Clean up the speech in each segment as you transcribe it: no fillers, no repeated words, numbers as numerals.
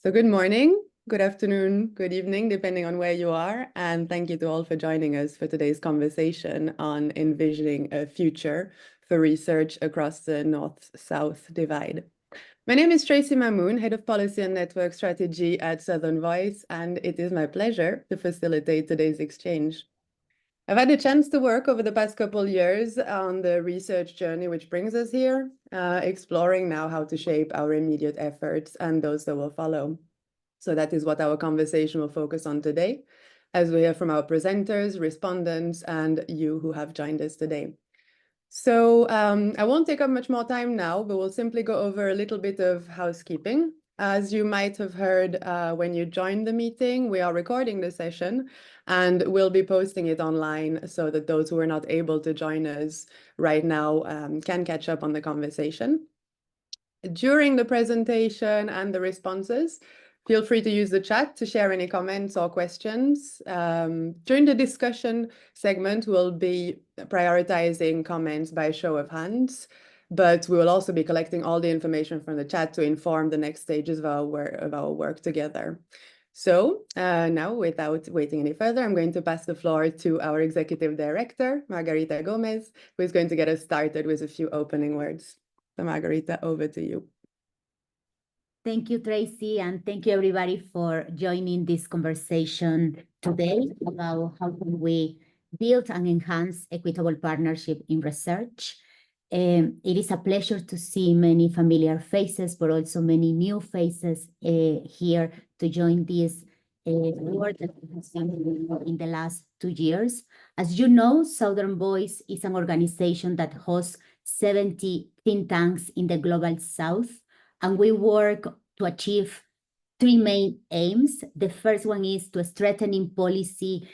So good morning, good afternoon, good evening, depending on where you are. And thank you to all for joining us for today's conversation on envisioning a future for research across the North-South divide. My name is Tracy Mamoon, Head of Policy and Network Strategy at Southern Voice, and it is my pleasure to facilitate today's exchange. I've had a chance to work over the past couple of years on the research journey which brings us here, exploring now how to shape our immediate efforts and those that will follow. So that is what our conversation will focus on today, as we hear from our presenters, respondents, and you who have joined us today. So I won't take up much more time now, but we'll simply go over a little bit of housekeeping. As you might have heard when you joined the meeting, we are recording the session and we'll be posting it online so that those who are not able to join us right now can catch up on the conversation. During the presentation and the responses, feel free to use the chat to share any comments or questions. During the discussion segment, we'll be prioritizing comments by show of hands, but we will also be collecting all the information from the chat to inform the next stages of our work together. So now, without waiting any further, I'm going to pass the floor to our Executive Director, Margarita Gomez, who is going to get us started with a few opening words. So Margarita, over to you. Thank you, Tracy, and thank you everybody for joining this conversation today about how can we build and enhance equitable partnership in research. It is a pleasure to see many familiar faces, but also many new faces here to join this work that we have seen in the last 2 years. As you know, Southern Voice is an organization that hosts 70 think tanks in the Global South, and we work to achieve 3 main aims. The first one is to strengthen policy,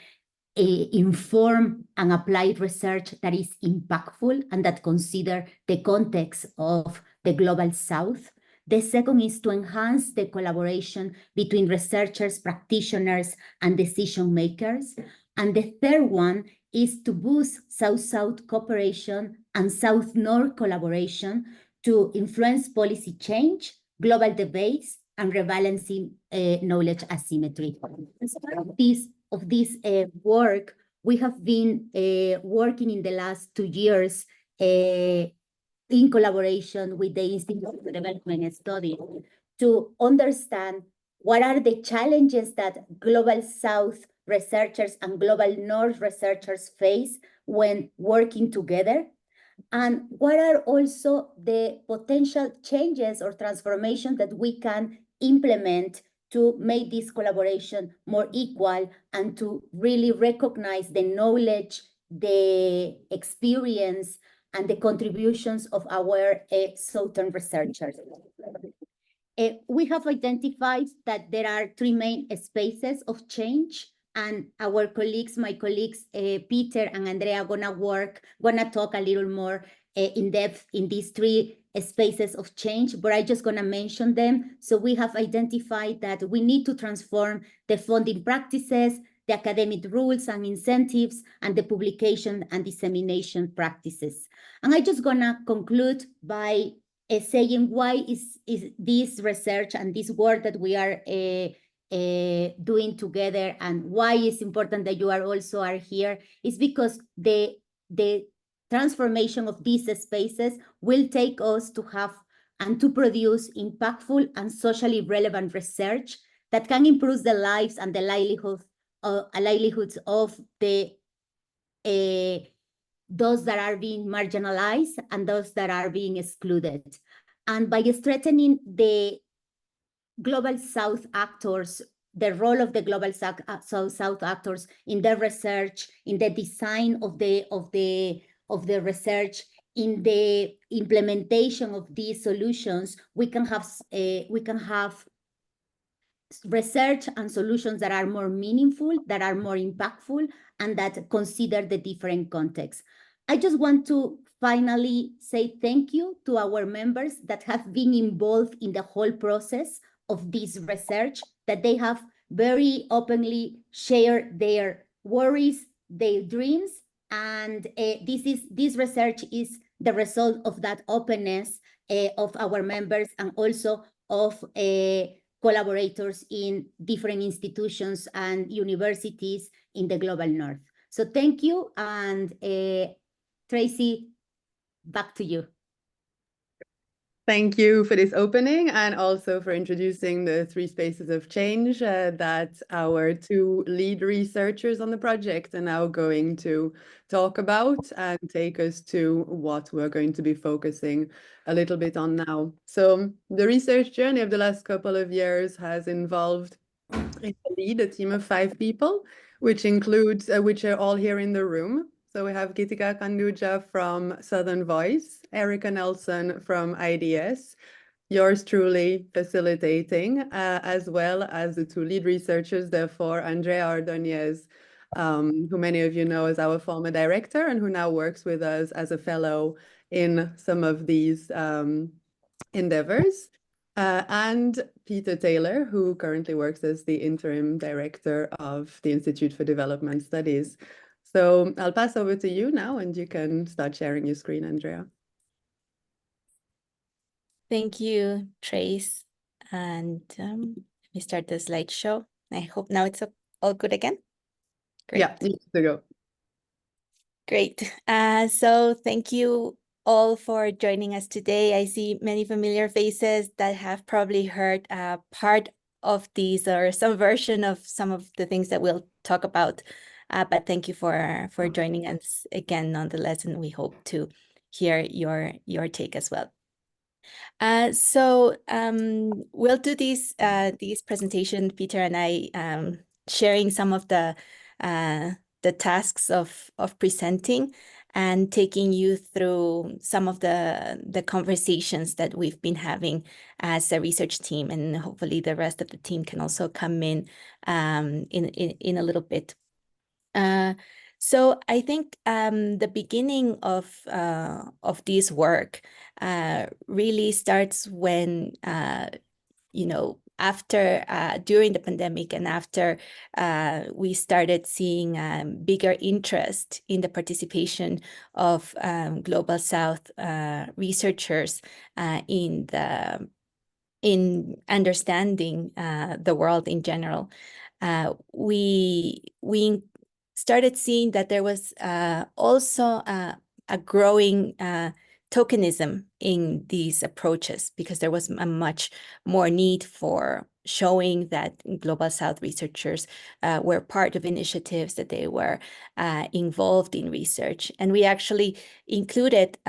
inform and applied research that is impactful and that consider the context of the Global South. The second is to enhance the collaboration between researchers, practitioners, and decision makers. And the third one is to boost South-South cooperation and South-North collaboration to influence policy change, global debates, and rebalancing knowledge asymmetry. As part of this work, we have been working in the last 2 years in collaboration with the Institute for Development Studies to understand what are the challenges that Global South researchers and Global North researchers face when working together, and what are also the potential changes or transformations that we can implement to make this collaboration more equal and to really recognize the knowledge, the experience, and the contributions of our Southern researchers. We have identified that there are 3 main spaces of change, and our colleagues, my colleagues, Peter and Andrea, gonna talk a little more in depth in these 3 spaces of change, but I'm just gonna mention them. So we have identified that we need to transform the funding practices, the academic rules and incentives, and the publication and dissemination practices. And I'm just gonna conclude by saying why is this research and this work that we are doing together, and why it's important that you are here, is because the transformation of these spaces will take us to have and to produce impactful and socially relevant research that can improve the lives and the livelihoods of the those that are being marginalized and those that are being excluded. And by strengthening the Global South actors, the role of the Global South actors in the research, in the design of the research, in the implementation of these solutions, we can have research and solutions that are more meaningful, that are more impactful, and that consider the different contexts. I just want to finally say thank you to our members that have been involved in the whole process of this research, that they have very openly shared their worries, their dreams, and this research is the result of that openness of our members, and also of collaborators in different institutions and universities in the global north. So thank you, and Tracy, back to you. Thank you for this opening and also for introducing the three spaces of change that our two lead researchers on the project are now going to talk about and take us to what we're going to be focusing a little bit on now. So the research journey of the last couple of years has involved in the lead a team of 5 people, which includes, which are all here in the room. So we have Gitika Kanduja from Southern Voice, Erica Nelson from IDS, yours truly facilitating, as well as the two lead researchers, therefore, Andrea Ordonez, who many of you know as our former director and who now works with us as a fellow in some of these endeavors. And Peter Taylor, who currently works as the interim director of the Institute for Development Studies. So I'll pass over to you now, and you can start sharing your screen, Andrea. Thank you, Trace. And let me start the slideshow. I hope now it's all good again. Great. Yeah, you to go. Great. So thank you all for joining us today. I see many familiar faces that have probably heard part of these or some version of some of the things that we'll talk about. But thank you for joining us again nonetheless, and we hope to hear your take as well. So we'll do this presentation, Peter and I, sharing some of the tasks of presenting and taking you through some of the conversations that we've been having as a research team, and hopefully the rest of the team can also come in a little bit. So I think the beginning of this work really starts when after during the pandemic and after we started seeing bigger interest in the participation of Global South researchers in understanding the world in general. We started seeing that there was also a growing tokenism in these approaches, because there was a much more need for showing that Global South researchers were part of initiatives, that they were involved in research. And we actually included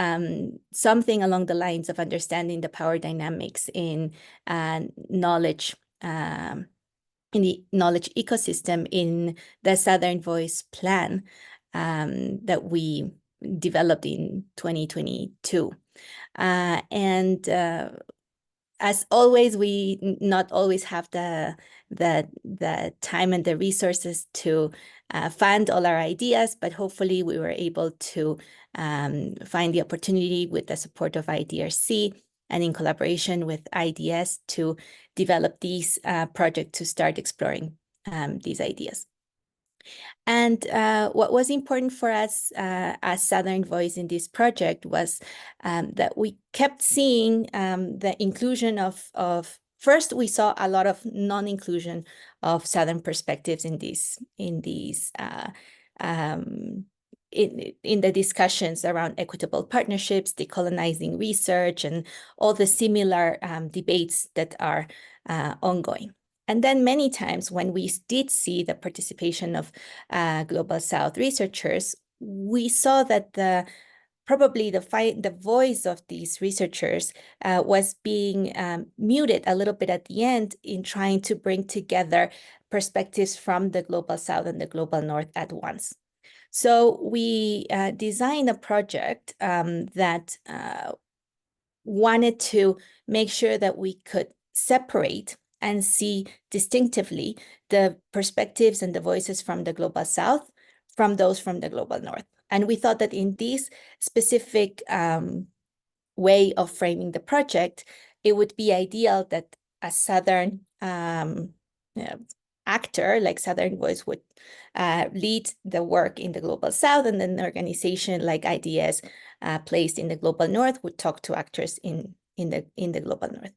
something along the lines of understanding the power dynamics in knowledge in the knowledge ecosystem in the Southern Voice plan that we developed in 2022. As always, we not always have the time and the resources to fund all our ideas, but hopefully we were able to find the opportunity with the support of IDRC and in collaboration with IDS to develop these projects to start exploring these ideas. And what was important for us as Southern Voice in this project was that we kept seeing the inclusion of first, we saw a lot of non-inclusion of Southern perspectives in the discussions around equitable partnerships, decolonizing research, and all the similar debates that are ongoing. And then many times when we did see the participation of Global South researchers, we saw that probably the voice of these researchers was being muted a little bit at the end in trying to bring together perspectives from the Global South and the Global North at once. So we designed a project that wanted to make sure that we could separate and see distinctively the perspectives and the voices from the Global South from those from the Global North. And we thought that in this specific way of framing the project, it would be ideal that a Southern actor like Southern Voice would lead the work in the Global South, and then an organization like IDS placed in the Global North would talk to actors in the Global North.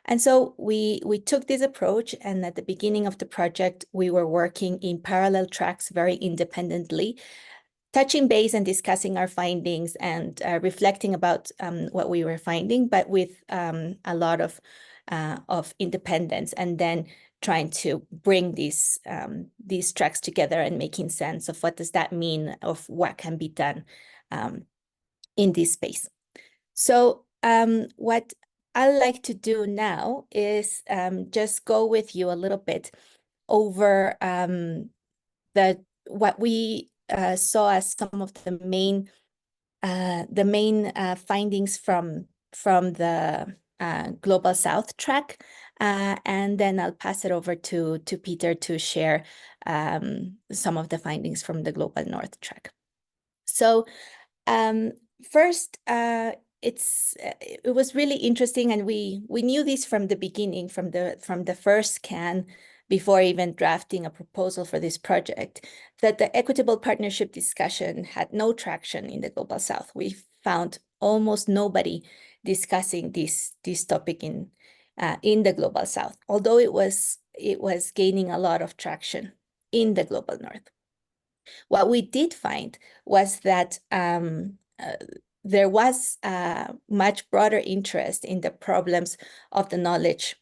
And so we took this approach, and at the beginning of the project, we were working in parallel tracks very independently, touching base and discussing our findings and reflecting about what we were finding, but with a lot of independence, and then trying to bring these tracks together and making sense of what does that mean, of what can be done in this space. So what I'd like to do now is just go with you a little bit over what we saw as some of the main findings from the Global South track, and then I'll pass it over to Peter to share some of the findings from the Global North track. So first, it was really interesting, and we knew this from the beginning, from the first scan, before even drafting a proposal for this project, that the equitable partnership discussion had no traction in the Global South. We found almost nobody discussing this topic in the Global South, although it was gaining a lot of traction in the Global North. What we did find was that there was a much broader interest in the problems of the knowledge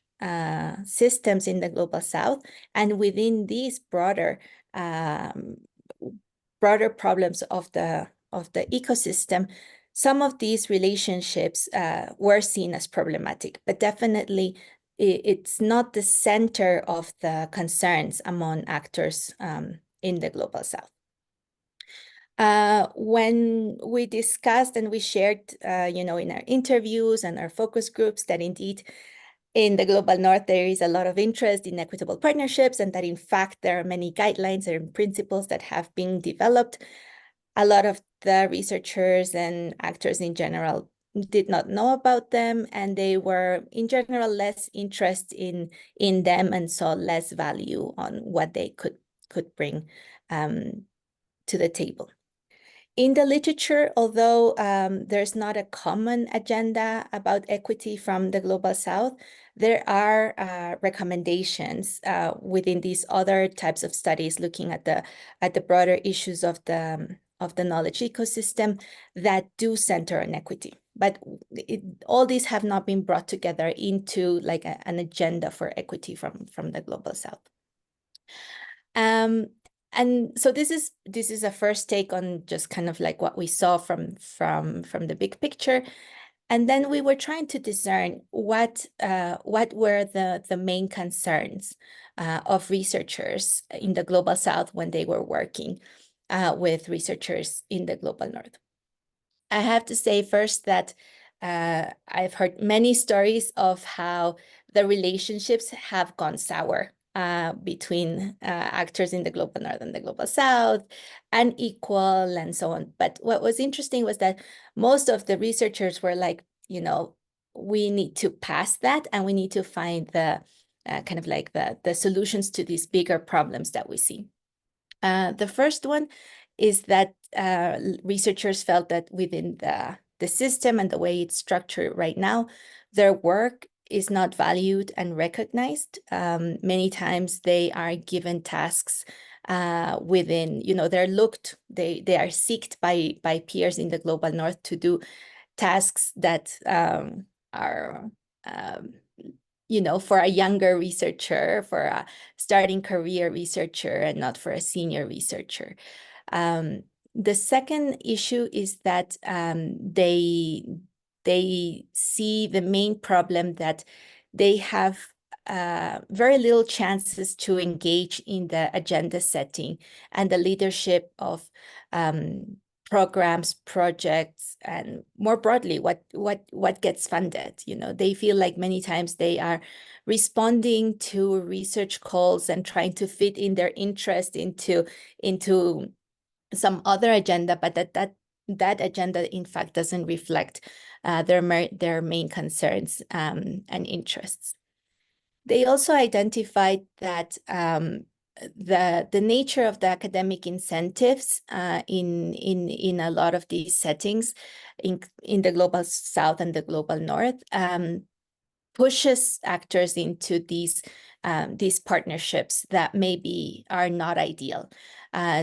systems in the Global South, and within these broader problems of the ecosystem, some of these relationships were seen as problematic, but definitely it's not the center of the concerns among actors in the Global South. When we discussed and we shared, in our interviews and our focus groups, that indeed in the Global North, there is a lot of interest in equitable partnerships, and that in fact, there are many guidelines and principles that have been developed. A lot of the researchers and actors in general did not know about them, and they were in general less interested in them and saw less value on what they could bring to the table. In the literature, although there's not a common agenda about equity from the Global South, there are recommendations within these other types of studies looking at the broader issues of the knowledge ecosystem that do center on equity. But all these have not been brought together into like an agenda for equity from the Global South. And so this is a first take on just kind of like what we saw from the big picture. And then we were trying to discern what were the main concerns of researchers in the Global South when they were working with researchers in the Global North. I have to say first that I've heard many stories of how the relationships have gone sour between actors in the Global North and the Global South, unequal and so on. But what was interesting was that most of the researchers were like, we need to pass that, and we need to find the kind of like the solutions to these bigger problems that we see. The first one is that researchers felt that within the system and the way it's structured right now, their work is not valued and recognized. Many times they are given tasks within, they are sought by peers in the Global North to do tasks that are, for a younger researcher, for a starting career researcher, and not for a senior researcher. The second issue is that they see the main problem that they have very little chances to engage in the agenda setting and the leadership of programs, projects, and more broadly, what gets funded. They feel like many times they are responding to research calls and trying to fit in their interest into some other agenda, but that agenda in fact doesn't reflect their main concerns and interests. They also identified that the nature of the academic incentives in a lot of these settings in the Global South and the Global North pushes actors into these partnerships that maybe are not ideal.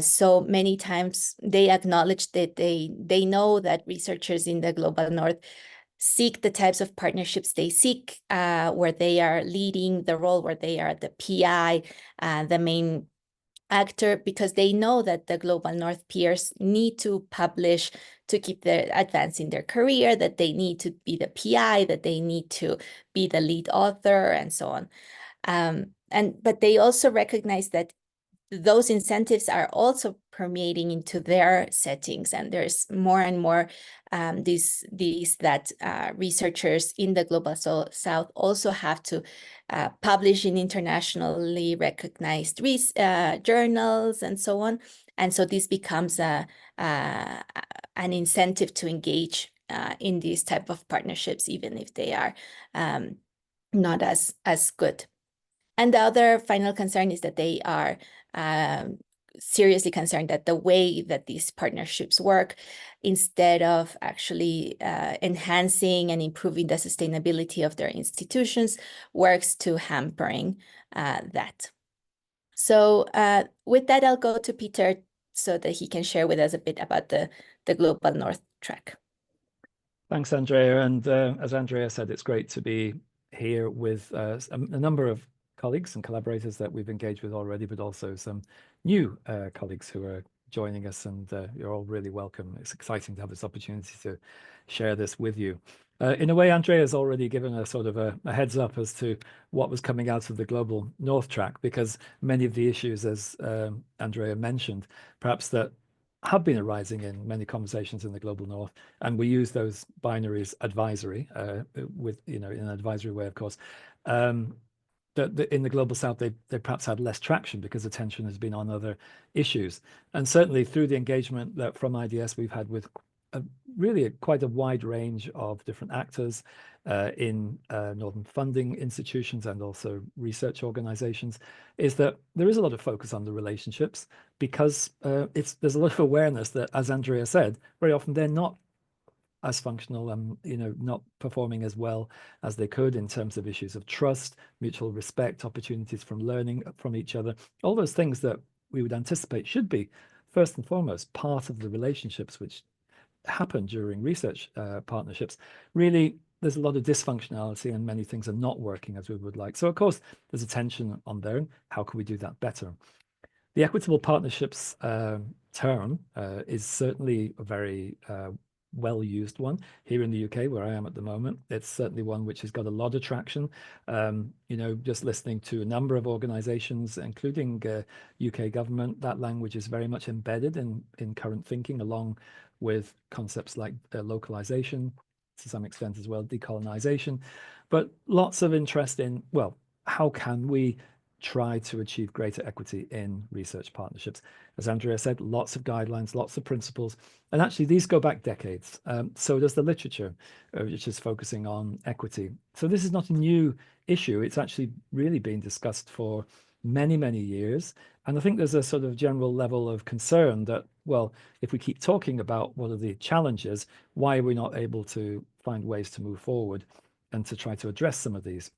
So many times they acknowledge that they know that researchers in the global north seek the types of partnerships they seek, where they are leading the role, where they are the PI, the main actor, because they know that the global north peers need to publish to keep advancing their career, that they need to be the PI, that they need to be the lead author, and so on. But they also recognize that those incentives are also permeating into their settings, and there's more and more these that researchers in the global south also have to publish in internationally recognized journals and so on. And so this becomes an incentive to engage in these type of partnerships, even if they are not as good. And the other final concern is that they are seriously concerned that the way that these partnerships work, instead of actually enhancing and improving the sustainability of their institutions, works to hampering that. So with that, I'll go to Peter so that he can share with us a bit about the Global North track. Thanks, Andrea. And as Andrea said, it's great to be here with a number of colleagues and collaborators that we've engaged with already, but also some new colleagues who are joining us, and you're all really welcome. It's exciting to have this opportunity to share this with you. In a way, Andrea's already given a sort of a heads up as to what was coming out of the Global North track, because many of the issues, as Andrea mentioned, perhaps that have been arising in many conversations in the Global North, and we use those binaries advisory with, in an advisory way, of course. That in the Global South, they perhaps had less traction because attention has been on other issues. And certainly through the engagement that from IDS we've had with really quite a wide range of different actors in Northern funding institutions and also research organizations, is that there is a lot of focus on the relationships, because there's a lot of awareness that, as Andrea said, very often they're not as functional and not performing as well as they could in terms of issues of trust, mutual respect, opportunities from learning from each other, all those things that we would anticipate should be first and foremost part of the relationships which happen during research partnerships. Really, there's a lot of dysfunctionality and many things are not working as we would like. So of course there's a tension on there, and how can we do that better? The equitable partnerships term is certainly a very well-used one here in the UK, where I am at the moment. It's certainly one which has got a lot of traction. Just listening to a number of organizations, including UK government, that language is very much embedded in current thinking, along with concepts like localization, to some extent as well, decolonization, but lots of interest in, well, how can we try to achieve greater equity in research partnerships? As Andrea said, lots of guidelines, lots of principles, and actually these go back decades. So does the literature, which is focusing on equity. So this is not a new issue. It's actually really been discussed for many, many years. And I think there's a sort of general level of concern that, well, if we keep talking about what are the challenges, why are we not able to find ways to move forward and to try to address some of these?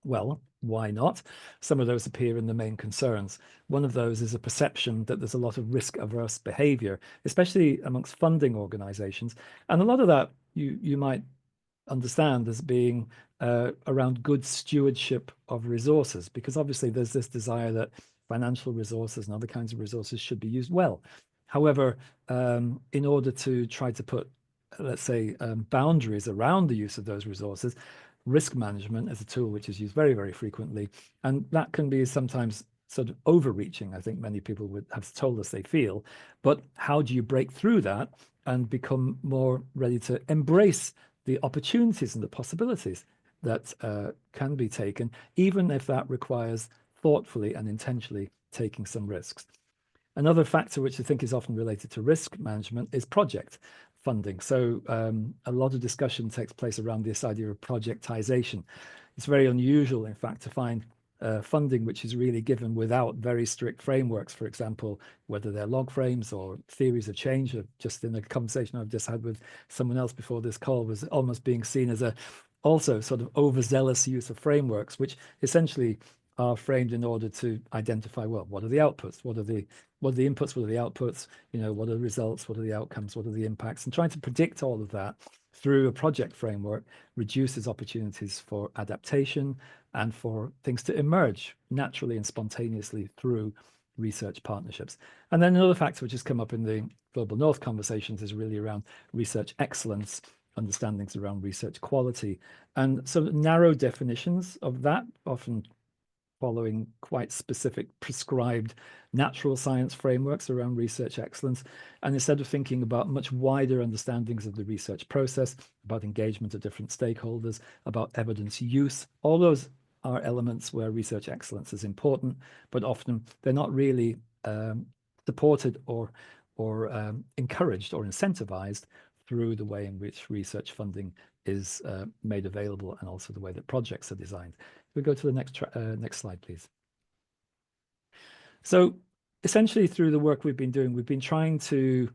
Well, why not? Some of those appear in the main concerns. One of those is a perception that there's a lot of risk-averse behavior, especially amongst funding organizations. And a lot of that you might understand as being around good stewardship of resources, because obviously there's this desire that financial resources and other kinds of resources should be used well. However, in order to try to put, let's say, boundaries around the use of those resources, risk management is a tool which is used very, very frequently, and that can be sometimes sort of overreaching. I think many people would have told us they feel, but how do you break through that and become more ready to embrace the opportunities and the possibilities that can be taken, even if that requires thoughtfully and intentionally taking some risks? Another factor which I think is often related to risk management is project funding. So a lot of discussion takes place around this idea of projectization. It's very unusual, in fact, to find funding which is really given without very strict frameworks, for example, whether they're log frames or theories of change. Just in a conversation I've just had with someone else before this call, was almost being seen as a also sort of overzealous use of frameworks, which essentially are framed in order to identify, well, what are the outputs? What are the inputs? What are the outputs? You know, what are the results? What are the outcomes? What are the impacts? And trying to predict all of that through a project framework reduces opportunities for adaptation and for things to emerge naturally and spontaneously through research partnerships. And then another factor which has come up in the Global North conversations is really around research excellence, understandings around research quality, and sort of narrow definitions of that, often following quite specific prescribed natural science frameworks around research excellence. And instead of thinking about much wider understandings of the research process, about engagement of different stakeholders, about evidence use, all those are elements where research excellence is important, but often they're not really supported or encouraged or incentivized through the way in which research funding is made available, and also the way that projects are designed. We go to the next slide, please. So essentially, through the work we've been doing, we've been trying to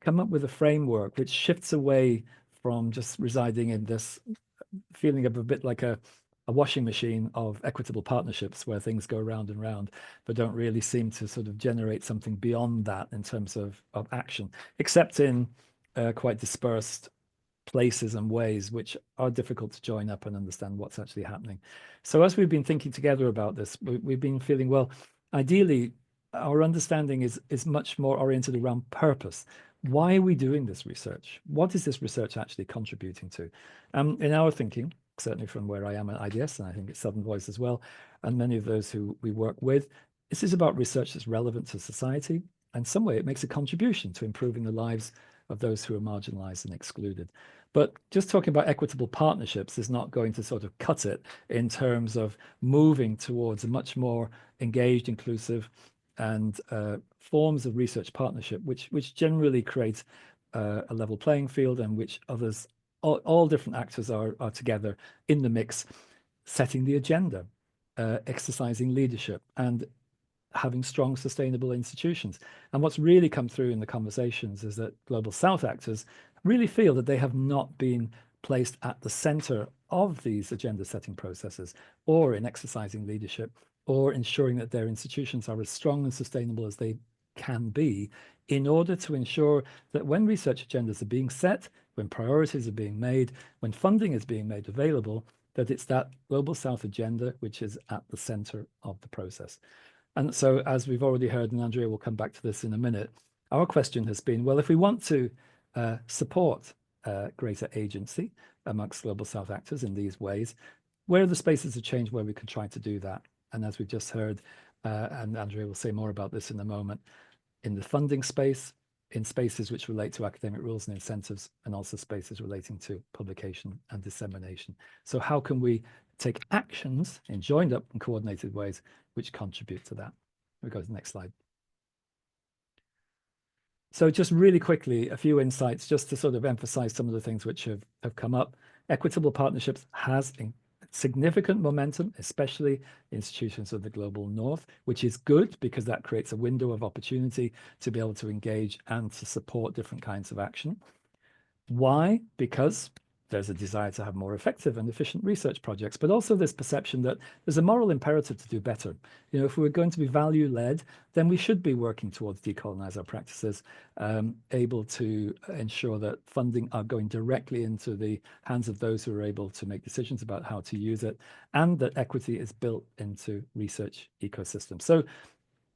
come up with a framework which shifts away from just residing in this feeling of a bit like a washing machine of equitable partnerships where things go round and round, but don't really seem to sort of generate something beyond that in terms of action, except in quite dispersed places and ways which are difficult to join up and understand what's actually happening. So as we've been thinking together about this, we've been feeling, well, ideally, our understanding is much more oriented around purpose. Why are we doing this research? What is this research actually contributing to? In our thinking, certainly from where I am at IDS, and I think it's Southern Voice as well, and many of those who we work with, this is about research that's relevant to society. In some way, it makes a contribution to improving the lives of those who are marginalized and excluded. But just talking about equitable partnerships is not going to sort of cut it in terms of moving towards a much more engaged, inclusive, and forms of research partnership, which generally create a level playing field, and which others, all different actors are together in the mix, setting the agenda, exercising leadership, and having strong, sustainable institutions. And what's really come through in the conversations is that Global South actors really feel that they have not been placed at the center of these agenda setting processes, or in exercising leadership, or ensuring that their institutions are as strong and sustainable as they can be, in order to ensure that when research agendas are being set, when priorities are being made, when funding is being made available, that it's that Global South agenda which is at the center of the process. And so, as we've already heard, and Andrea will come back to this in a minute, our question has been, well, if we want to support greater agency amongst Global South actors in these ways, where are the spaces of change where we can try to do that? And as we've just heard, and Andrea will say more about this in a moment, in the funding space, in spaces which relate to academic rules and incentives, and also spaces relating to publication and dissemination. So how can we take actions in joined up and coordinated ways which contribute to that? We go to the next slide. So just really quickly, a few insights just to sort of emphasize some of the things which have come up. Equitable partnerships has significant momentum, especially institutions of the Global North, which is good because that creates a window of opportunity to be able to engage and to support different kinds of action. Why? Because there's a desire to have more effective and efficient research projects, but also this perception that there's a moral imperative to do better. You know, if we're going to be value-led, then we should be working towards decolonize our practices, able to ensure that funding are going directly into the hands of those who are able to make decisions about how to use it, and that equity is built into research ecosystems. So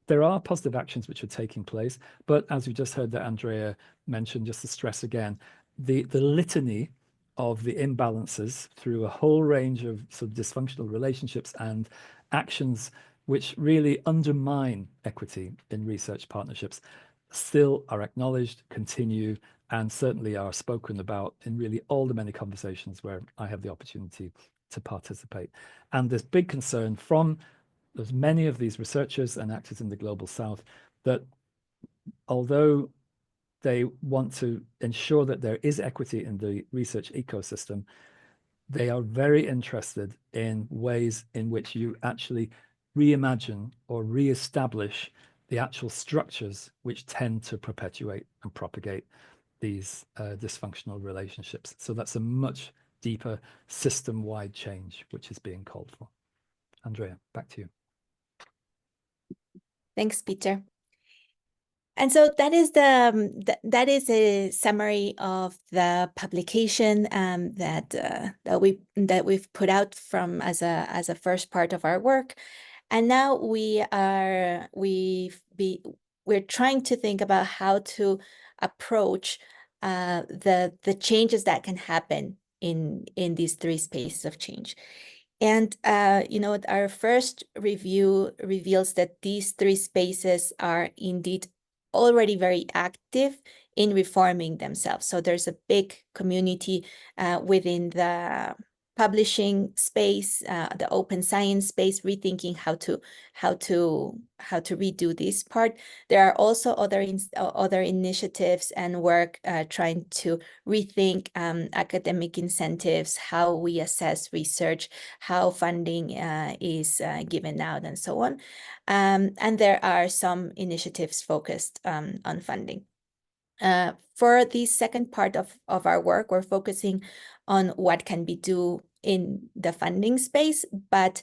there are positive actions which are taking place, but as we just heard that Andrea mentioned, just to stress again, the litany of the imbalances through a whole range of sort of dysfunctional relationships and actions which really undermine equity in research partnerships still are acknowledged, continue, and certainly are spoken about in really all the many conversations where I have the opportunity to participate. And there's big concern from there's many of these researchers and actors in the Global South that although they want to ensure that there is equity in the research ecosystem, they are very interested in ways in which you actually reimagine or reestablish the actual structures which tend to perpetuate and propagate these dysfunctional relationships. So that's a much deeper system-wide change which is being called for. Andrea, back to you. Thanks, Peter. And so that is that is a summary of the publication that we've put out from as a first part of our work, and now we're trying to think about how to approach the changes that can happen in these three spaces of change. And, our first review reveals that these three spaces are indeed already very active in reforming themselves. So there's a big community within the publishing space, the open science space, rethinking how to redo this part. There are also other initiatives and work trying to rethink academic incentives, how we assess research, how funding is given out, and so on. And there are some initiatives focused on funding. For the second part of our work, we're focusing on what can be done in the funding space, but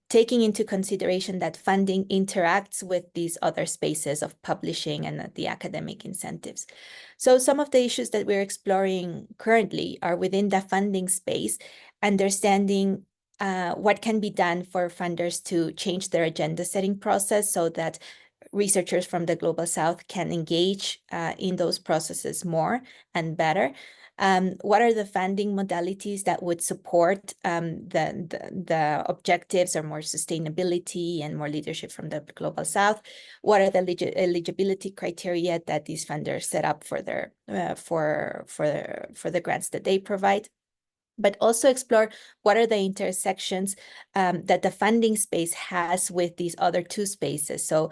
taking into consideration that funding interacts with these other spaces of publishing and the academic incentives. So some of the issues that we're exploring currently are within the funding space, understanding what can be done for funders to change their agenda setting process so that researchers from the Global South can engage in those processes more and better. What are the funding modalities that would support the objectives or more sustainability and more leadership from the Global South? What are the eligibility criteria that these funders set up for their for the grants that they provide? But also explore what are the intersections that the funding space has with these other two spaces. So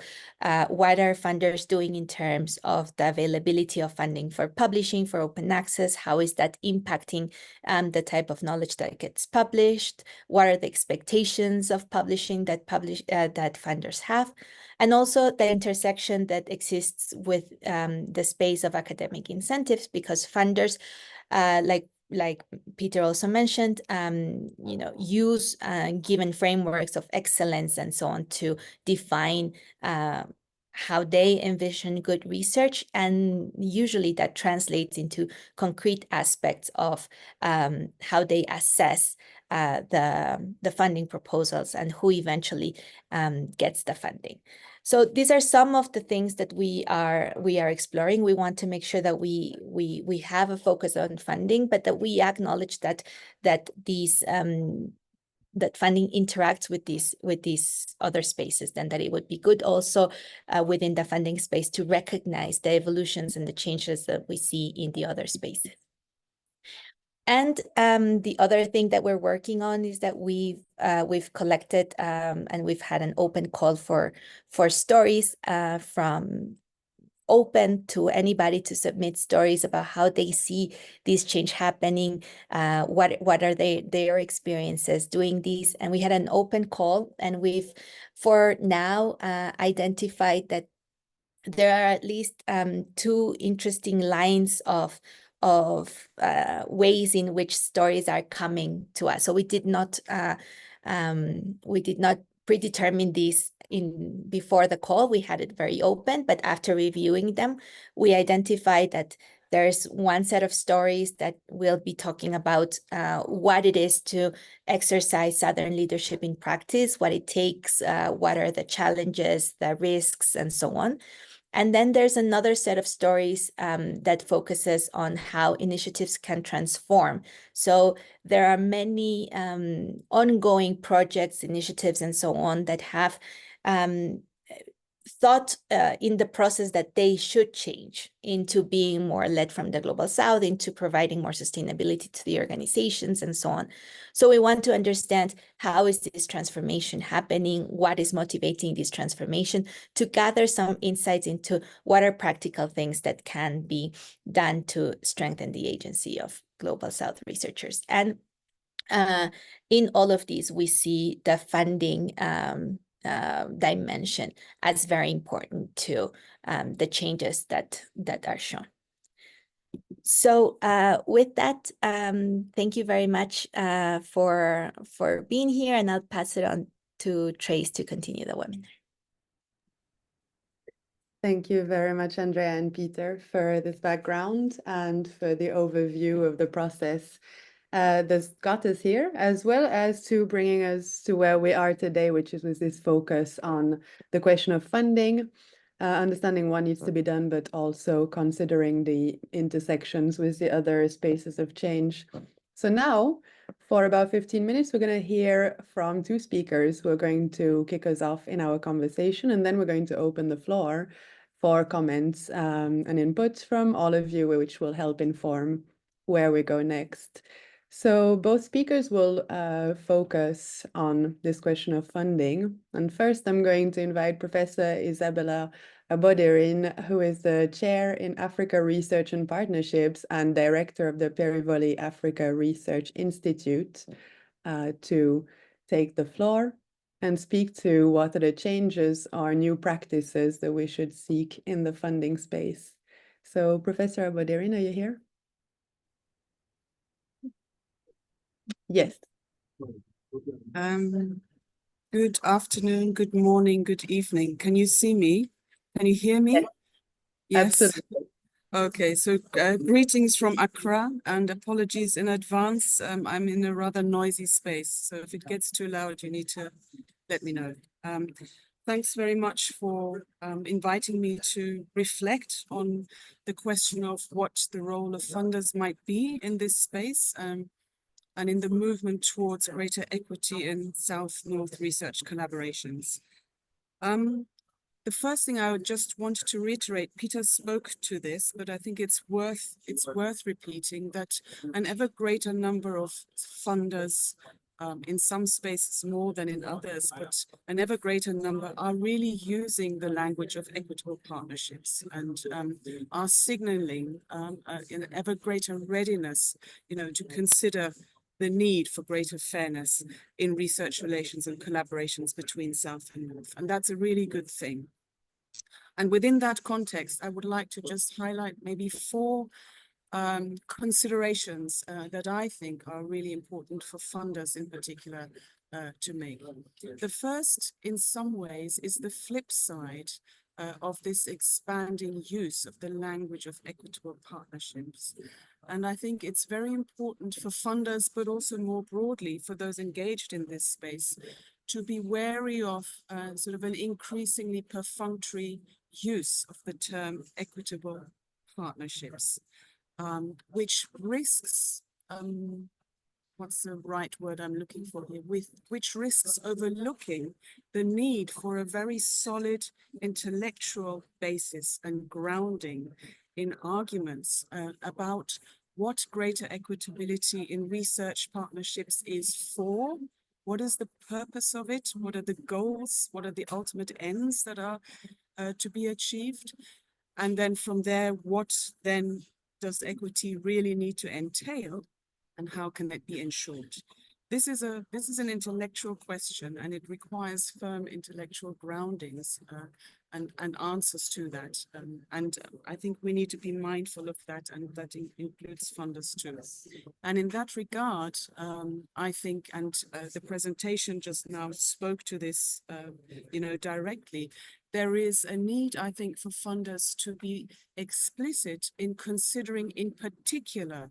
what are funders doing in terms of the availability of funding for publishing, for open access? How is that impacting the type of knowledge that gets published? What are the expectations of publishing that funders have? And also the intersection that exists with the space of academic incentives, because funders, like Peter also mentioned, use given frameworks of excellence and so on to define how they envision good research. And usually that translates into concrete aspects of how they assess the funding proposals and who eventually gets the funding. So these are some of the things that we are exploring. We want to make sure that we have a focus on funding, but that we acknowledge that these that funding interacts with these other spaces, and that it would be good also within the funding space to recognize the evolutions and the changes that we see in the other spaces. And the other thing that we're working on is that we've collected and we've had an open call for stories from open to anybody to submit stories about how they see this change happening, what are their experiences doing these. And we had an open call, and we've for now identified that there are at least two interesting lines of ways in which stories are coming to us. So we did not predetermine these before the call. We had it very open, but after reviewing them, we identified that there's one set of stories that will be talking about what it is to exercise Southern leadership in practice, what it takes, what are the challenges, the risks, and so on. And then there's another set of stories that focuses on how initiatives can transform. So there are many ongoing projects, initiatives, and so on that have thought in the process that they should change into being more led from the Global South, into providing more sustainability to the organizations, and so on. So we want to understand how is this transformation happening, what is motivating this transformation, to gather some insights into what are practical things that can be done to strengthen the agency of Global South researchers. And in all of these, we see the funding dimension as very important to the changes that are shown. So with that, thank you very much for being here, and I'll pass it on to Trace to continue the webinar. Thank you very much, Andrea and Peter, for this background and for the overview of the process that's got us here, as well as to bringing us to where we are today, which is with this focus on the question of funding, understanding what needs to be done, but also considering the intersections with the other spaces of change. So now, for about 15 minutes, we're going to hear from two speakers who are going to kick us off in our conversation, and then we're going to open the floor for comments and inputs from all of you, which will help inform where we go next. So both speakers will focus on this question of funding. And first, I'm going to invite Professor Isabella Abodirin, who is the Chair in Africa Research and Partnerships and Director of the Perivoli Africa Research Institute, to take the floor and speak to what are the changes or new practices that we should seek in the funding space. So Professor Abodirin, are you here? Yes. Good afternoon, good morning, good evening. Can you see me? Can you hear me? Yes. Absolutely. Okay, so greetings from Accra and apologies in advance. I'm in a rather noisy space, so if it gets too loud, you need to let me know. Thanks very much for inviting me to reflect on the question of what the role of funders might be in this space and in the movement towards greater equity in South-North research collaborations. The first thing I would just want to reiterate, Peter spoke to this, but I think it's worth repeating that an ever greater number of funders, in some spaces more than in others, but an ever greater number are really using the language of equitable partnerships and are signaling an ever greater readiness, to consider the need for greater fairness in research relations and collaborations between South and North. And that's a really good thing. And within that context, I would like to just highlight maybe four considerations that I think are really important for funders in particular to make. The first, in some ways, is the flip side of this expanding use of the language of equitable partnerships. And I think it's very important for funders, but also more broadly for those engaged in this space, to be wary of sort of an increasingly perfunctory use of the term equitable partnerships, which risks, what's the right word I'm looking for here, which risks overlooking the need for a very solid intellectual basis and grounding in arguments about what greater equitability in research partnerships is for, what is the purpose of it, what are the goals, what are the ultimate ends that are to be achieved, and then from there, what then does equity really need to entail, and how can that be ensured? This is an intellectual question, and it requires firm intellectual groundings and answers to that. And I think we need to be mindful of that, and that includes funders too. And in that regard, I think, and the presentation just now spoke to this, directly, there is a need, I think, for funders to be explicit in considering, in particular,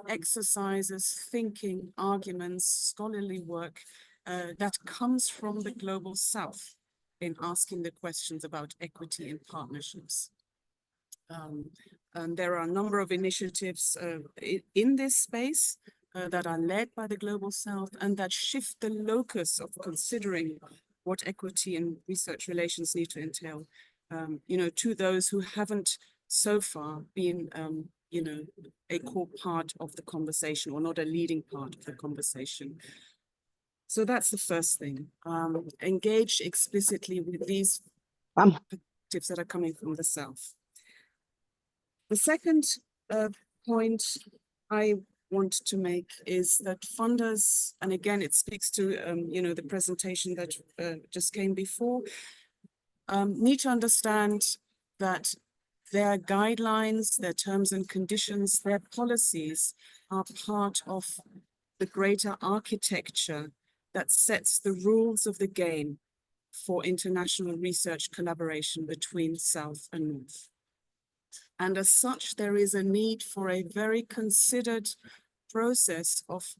exercises, thinking, arguments, scholarly work that comes from the global South in asking the questions about equity in partnerships. And there are a number of initiatives in this space that are led by the global South and that shift the locus of considering what equity and research relations need to entail, to those who haven't so far been, a core part of the conversation or not a leading part of the conversation. So that's the first thing. Engage explicitly with these perspectives that are coming from the South. The second point I want to make is that funders, and again, it speaks to, the presentation that just came before, need to understand that their guidelines, their terms and conditions, their policies are part of the greater architecture that sets the rules of the game for international research collaboration between South and North. And as such, there is a need for a very considered process of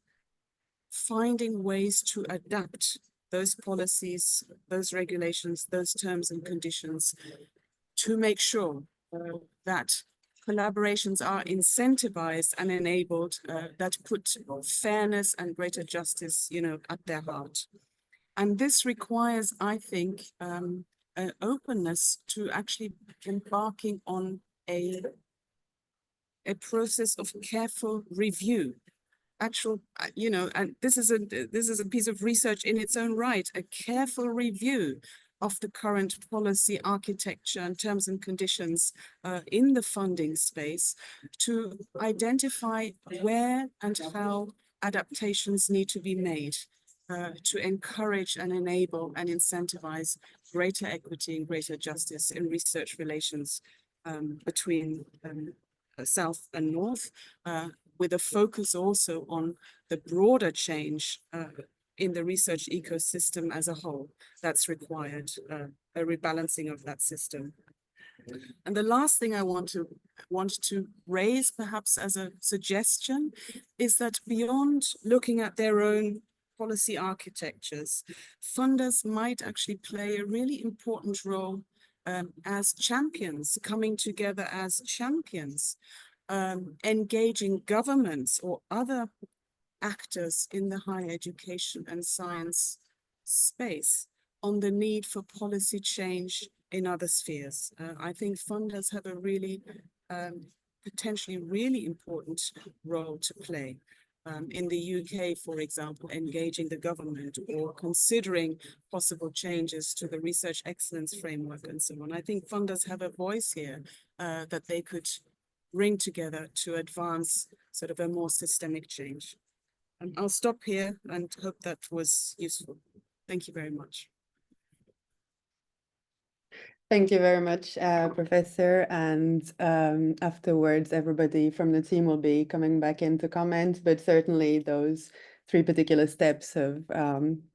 finding ways to adapt those policies, those regulations, those terms and conditions to make sure that collaborations are incentivized and enabled that put fairness and greater justice, at their heart. And this requires, I think, an openness to actually embarking on a process of careful review. And this is a piece of research in its own right, a careful review of the current policy architecture and terms and conditions in the funding space to identify where and how adaptations need to be made to encourage and enable and incentivize greater equity and greater justice in research relations between South and North, with a focus also on the broader change in the research ecosystem as a whole that's required, a rebalancing of that system. And the last thing I want to raise perhaps as a suggestion is that beyond looking at their own policy architectures, funders might actually play a really important role as champions, coming together as champions, engaging governments or other actors in the higher education and science space on the need for policy change in other spheres. I think funders have a really, potentially really important role to play. In the UK, for example, engaging the government or considering possible changes to the research excellence framework and so on. I think funders have a voice here that they could bring together to advance sort of a more systemic change. I'll stop here and hope that was useful. Thank you very much. Thank you very much, Professor. And afterwards, everybody from the team will be coming back in to comment, but certainly those three particular steps have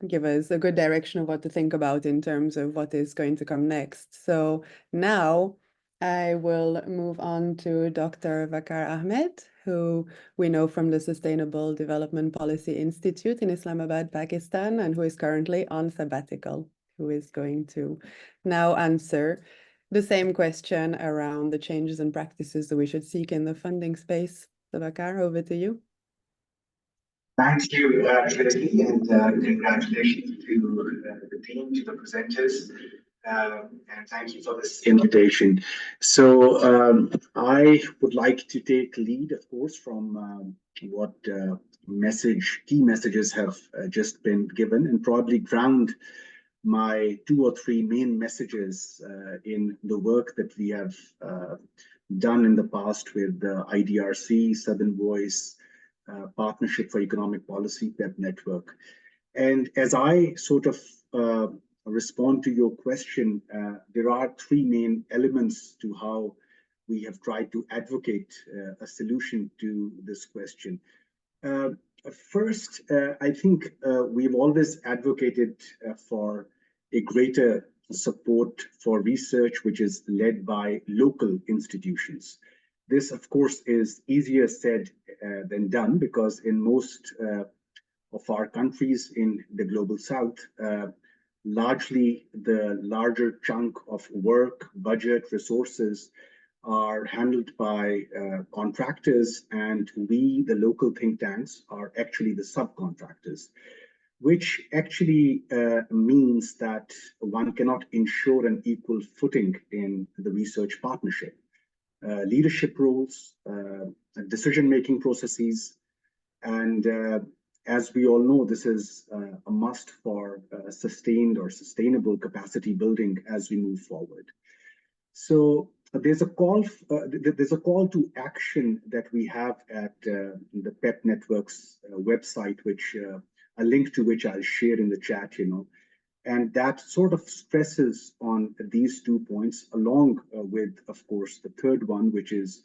give us a good direction of what to think about in terms of what is going to come next. So now I will move on to Dr. Waqar Ahmed, who we know from the Sustainable Development Policy Institute in Islamabad, Pakistan, and who is currently on sabbatical, who is going to now answer the same question around the changes and practices that we should seek in the funding space. So Waqar, over to you. Thank you, Tracy, and congratulations to the team, to the presenters, and thank you for this invitation. So I would like to take lead, of course, from what key messages have just been given, and probably ground my 2 or 3 main messages in the work that we have done in the past with the IDRC, Southern Voice, Partnership for Economic Policy, PEP network. And as I sort of respond to your question, there are 3 main elements to how we have tried to advocate a solution to this question. First, I think we've always advocated for a greater support for research which is led by local institutions. This, of course, is easier said than done, because in most of our countries in the global south, largely the larger chunk of work, budget, resources are handled by contractors, and we, the local think tanks, are actually the subcontractors, which actually means that one cannot ensure an equal footing in the research partnership. Leadership roles, decision-making processes, and as we all know, this is a must for sustained or sustainable capacity building as we move forward. So there's a call to action that we have at the PEP Network's website, which a link to which I'll share in the chat, And that sort of stresses on these 2 points, along with, of course, the third one, which is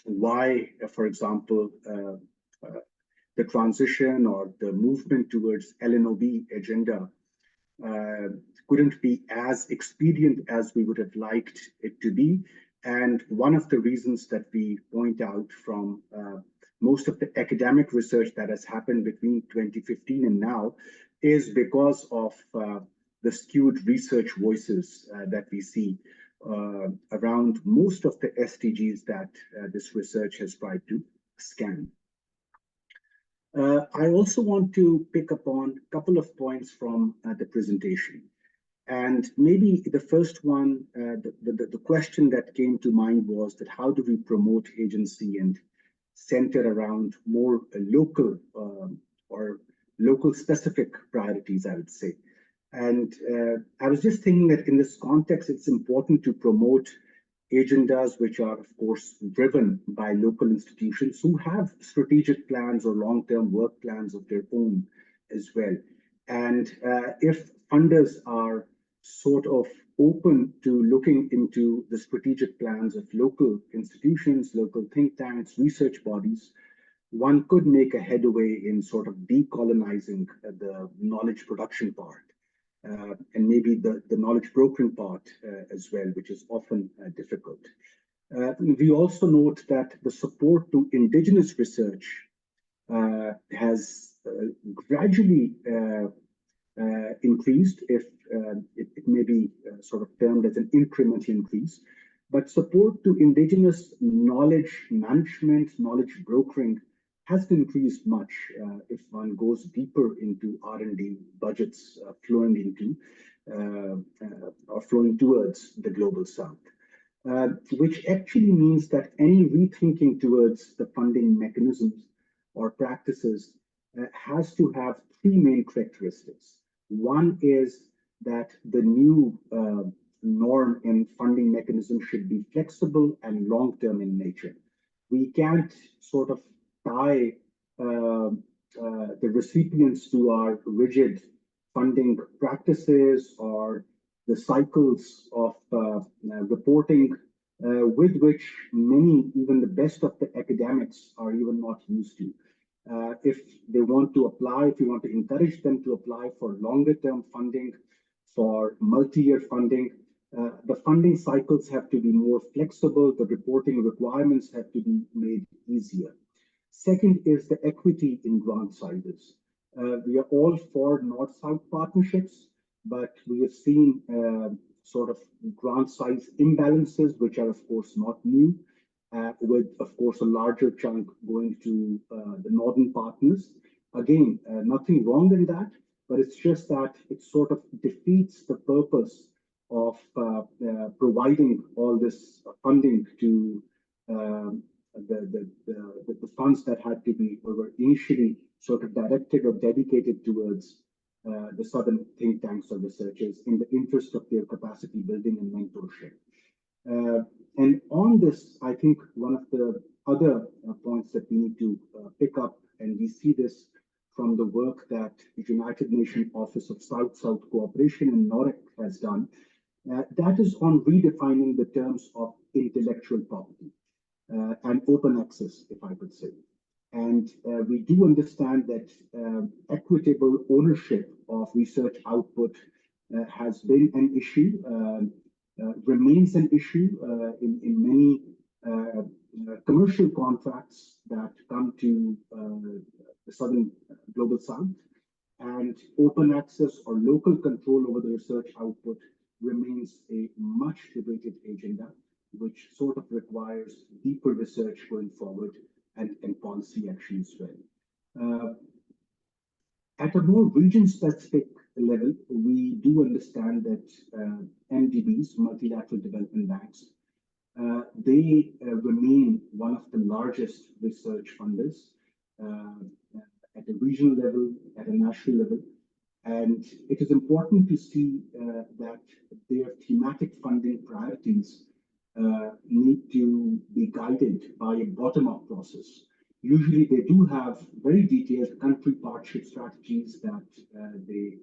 why, for example, the transition or the movement towards LNOB agenda couldn't be as expedient as we would have liked it to be. And one of the reasons that we point out from most of the academic research that has happened between 2015 and now is because of the skewed research voices that we see around most of the SDGs that this research has tried to scan. I also want to pick up on a couple of points from the presentation. And maybe the first one, the question that came to mind was that how do we promote agency and center around more local or local specific priorities, I would say. And I was just thinking that in this context, it's important to promote agendas which are, of course, driven by local institutions who have strategic plans or long-term work plans of their own as well. And if funders are sort of open to looking into the strategic plans of local institutions, local think tanks, research bodies, one could make a headway in sort of decolonizing the knowledge production part. And maybe the knowledge brokering part as well, which is often difficult. We also note that the support to indigenous research has gradually increased, if it may be sort of termed as an incremental increase. But support to indigenous knowledge management, knowledge brokering has increased much if one goes deeper into R&D budgets flowing into or flowing towards the global south, which actually means that any rethinking towards the funding mechanisms or practices has to have three main characteristics. One is that the new norm in funding mechanism should be flexible and long-term in nature. We can't sort of tie the recipients to our rigid funding practices or the cycles of reporting with which many, even the best of the academics, are even not used to. If they want to apply, if you want to encourage them to apply for longer term funding, for multi-year funding, the funding cycles have to be more flexible, the reporting requirements have to be made easier. Second is the equity in grant sizes. We are all for North-South partnerships, but we have seen sort of grant size imbalances, which are of course not new, with of course a larger chunk going to the Northern partners. Again, nothing wrong in that, but it's just that it sort of defeats the purpose of providing all this funding to the funds that had to be, or were initially sort of directed or dedicated towards the Southern think tanks or researchers in the interest of their capacity building and mentorship. And on this, I think one of the other points that we need to pick up, and we see this from the work that the United Nations Office of South-South Cooperation and NOREC has done, that is on redefining the terms of intellectual property and open access, if I could say. And we do understand that equitable ownership of research output has been an issue, remains an issue in many commercial contracts that come to the Southern Global South. And open access or local control over the research output remains a much debated agenda, which sort of requires deeper research going forward and policy action as well. At a more region-specific level, we do understand that MDBs, multilateral development banks, they remain one of the largest research funders at a regional level, at a national level. And it is important to see that their thematic funding priorities need to be guided by a bottom-up process. Usually they do have very detailed country partnership strategies that they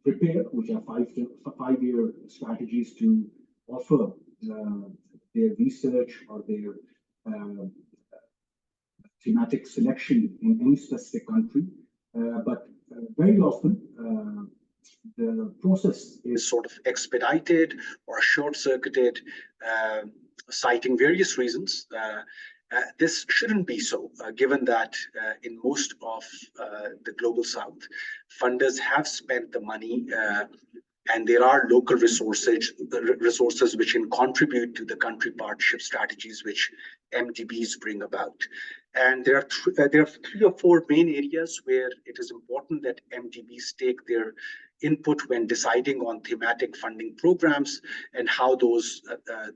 prepare, which are five-year strategies to offer their research or their thematic selection in any specific country. But very often, the process is sort of expedited or short-circuited, citing various reasons. This shouldn't be so, given that in most of the global south, funders have spent the money and there are local resources which can contribute to the country partnership strategies which MDBs bring about. And there are three or four main areas where it is important that MDBs take their input when deciding on thematic funding programs and how those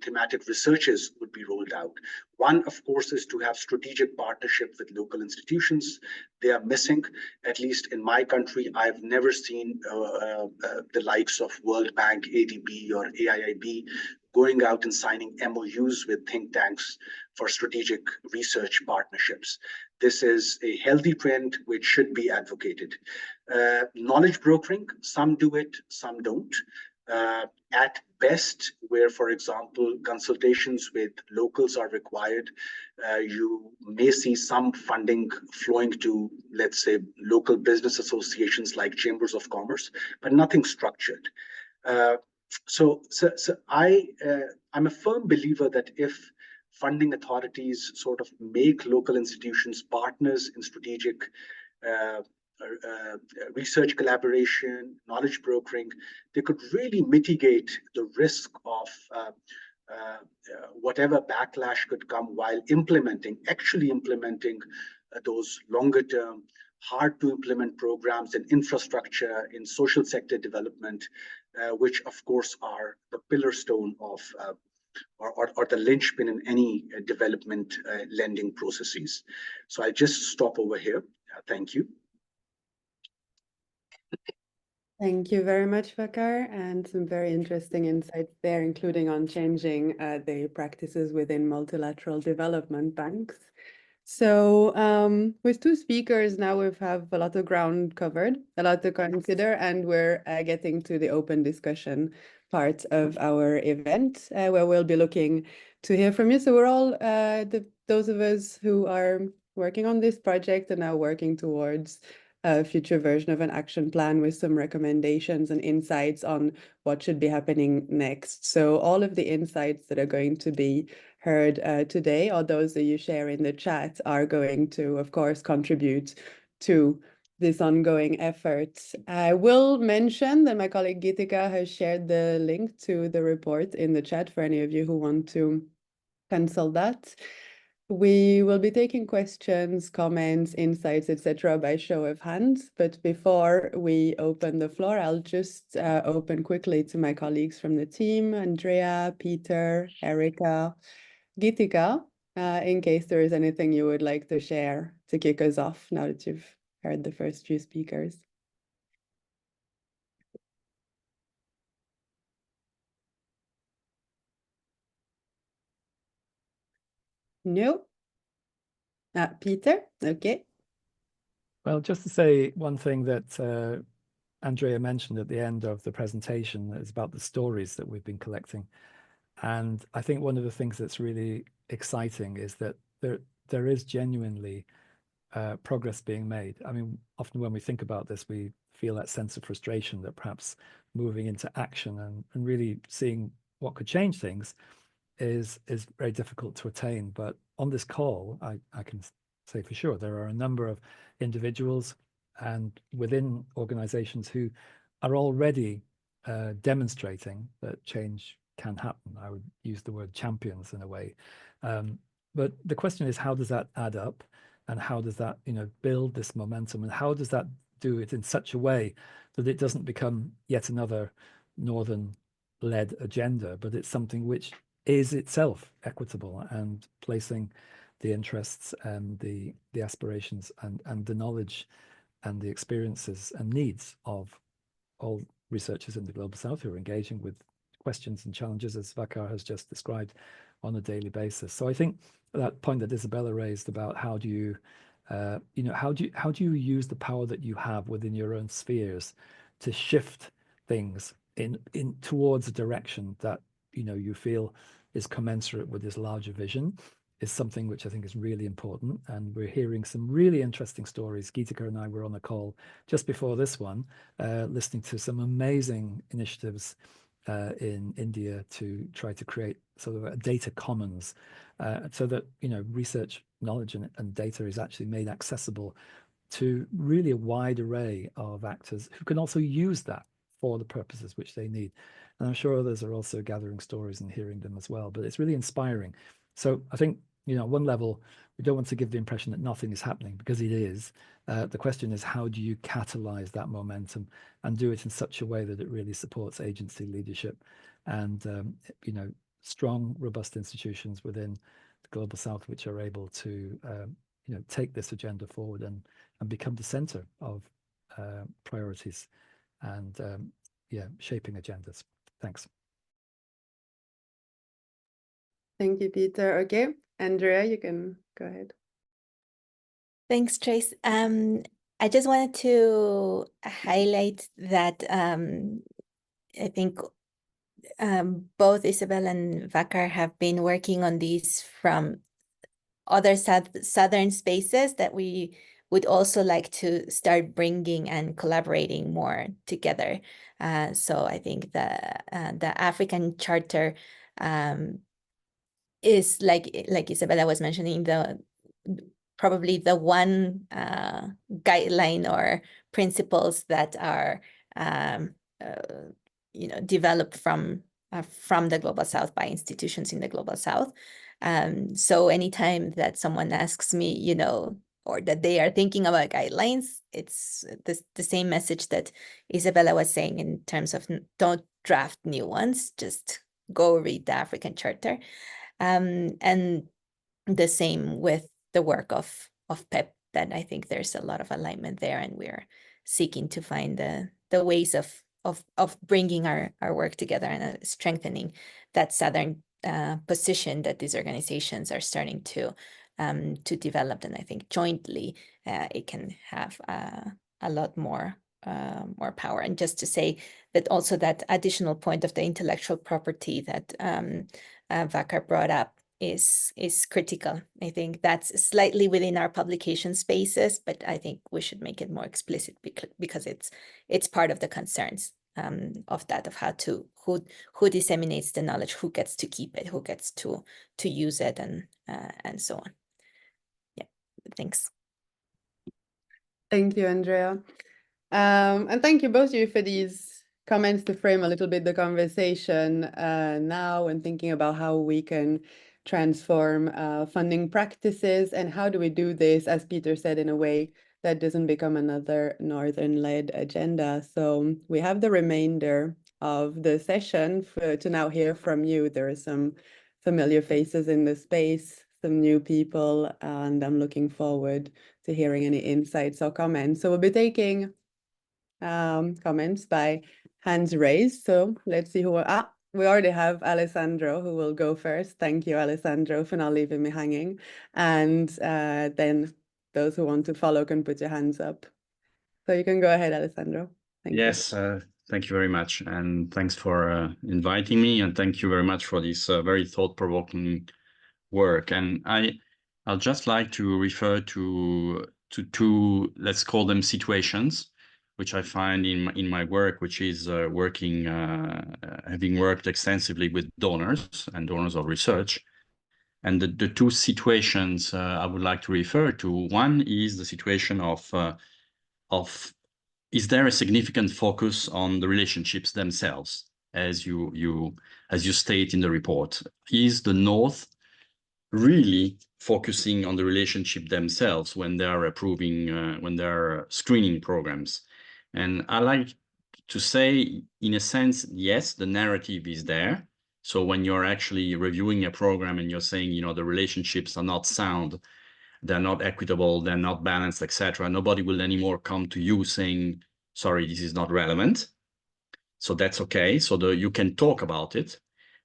thematic researches would be rolled out. One, of course, is to have strategic partnership with local institutions. They are missing, at least in my country. I've never seen the likes of World Bank, ADB, or AIIB going out and signing MOUs with think tanks for strategic research partnerships. This is a healthy trend which should be advocated. Knowledge brokering, some do it, some don't. At best, where, for example, consultations with locals are required, you may see some funding flowing to, let's say, local business associations like chambers of commerce, but nothing structured. So I'm a firm believer that if funding authorities sort of make local institutions partners in strategic research collaboration, knowledge brokering, they could really mitigate the risk of whatever backlash could come while actually implementing those longer term, hard to implement programs and infrastructure in social sector development, which of course are the pillar stone of or the linchpin in any development lending processes. So I just stop over here. Thank you. Thank you very much, Vakar, and some very interesting insights there, including on changing the practices within multilateral development banks. So with two speakers now, we have a lot of ground covered, a lot to consider, and we're getting to the open discussion part of our event, where we'll be looking to hear from you. So we're all, those of us who are working on this project and now working towards a future version of an action plan with some recommendations and insights on what should be happening next. So all of the insights that are going to be heard today, or those that you share in the chat, are going to, of course, contribute to this ongoing effort. I will mention that my colleague Gitika has shared the link to the report in the chat for any of you who want to consult that. We will be taking questions, comments, insights, etc. by show of hands. But before we open the floor, I'll just open quickly to my colleagues from the team, Andrea, Peter, Erica, Gitika, in case there is anything you would like to share to kick us off now that you've heard the first few speakers. No? Peter? Okay. Well, just to say one thing that Andrea mentioned at the end of the presentation is about the stories that we've been collecting. And I think one of the things that's really exciting is that there is genuinely progress being made. I mean, often when we think about this, we feel that sense of frustration that perhaps moving into action and really seeing what could change things is very difficult to attain. But on this call, I can say for sure there are a number of individuals and within organizations who are already demonstrating that change can happen. I would use the word champions in a way. But the question is, how does that add up? And how does that, build this momentum? And how does that do it in such a way that it doesn't become yet another Northern-led agenda, but it's something which is itself equitable and placing the interests and the aspirations and the knowledge and the experiences and needs of all researchers in the Global South who are engaging with questions and challenges, as Vakar has just described, on a daily basis. So I think that point that Isabella raised about how do you use the power that you have within your own spheres to shift things in towards a direction that, you know, you feel is commensurate with this larger vision is something which I think is really important. And we're hearing some really interesting stories. Geetika and I were on a call just before this one, listening to some amazing initiatives in India to try to create sort of a data commons, so that, you know, research knowledge and data is actually made accessible to really a wide array of actors who can also use that for the purposes which they need. And I'm sure others are also gathering stories and hearing them as well, but it's really inspiring. So I think, you know, one level, we don't want to give the impression that nothing is happening, because it is. The question is, how do you catalyze that momentum and do it in such a way that it really supports agency leadership and, you know, strong, robust institutions within the Global South, which are able to, you know, take this agenda forward and become the center of priorities and, yeah, shaping agendas. Thanks. Thank you, Peter. Okay, Andrea, you can go ahead. Thanks, Trace. I just wanted to highlight that I think both Isabel and Vakar have been working on these from other southern spaces that we would also like to start bringing and collaborating more together. So I think the African Charter is like Isabella was mentioning, probably the one guideline or principles that are you know, developed from the Global South by institutions in the Global South. So anytime that someone asks me, you know, or that they are thinking about guidelines, it's the same message that Isabella was saying in terms of don't draft new ones, just go read the African Charter. And the same with the work of PEP, that I think there's a lot of alignment there, and we're seeking to find the ways of bringing our work together and strengthening that Southern position that these organizations are starting to develop. And I think jointly it can have a lot more power. And just to say that also that additional point of the intellectual property that Vakar brought up is critical. I think that's slightly within our publication spaces, but I think we should make it more explicit because it's part of the concerns of how to who disseminates the knowledge, who gets to keep it, who gets to use it, and so on. Yeah, thanks. Thank you, Andrea. And thank you both of you for these comments to frame a little bit the conversation now, and thinking about how we can transform funding practices, and how do we do this, as Peter said, in a way that doesn't become another Northern-led agenda. So we have the remainder of the session to now hear from you. There are some familiar faces in the space, some new people, and I'm looking forward to hearing any insights or comments. So we'll be taking comments by hands raised. So let's see who we already have Alessandro, who will go first. Thank you, Alessandro, for not leaving me hanging. And then those who want to follow can put your hands up. So you can go ahead, Alessandro. Thank you. Yes, thank you very much. And thanks for inviting me. And thank you very much for this very thought-provoking work. And I'll just like to refer to two, let's call them situations, which I find in my work, which is having worked extensively with donors and donors of research. And the two situations I would like to refer to, one is the situation of is there a significant focus on the relationships themselves, as you state in the report? Is the North really focusing on the relationship themselves when they are approving, when they are screening programs? And I like to say, in a sense, yes, the narrative is there. So when you're actually reviewing a program and you're saying, you know, the relationships are not sound, they're not equitable, they're not balanced, etc., nobody will anymore come to you saying, sorry, this is not relevant. So that's okay. So you can talk about it.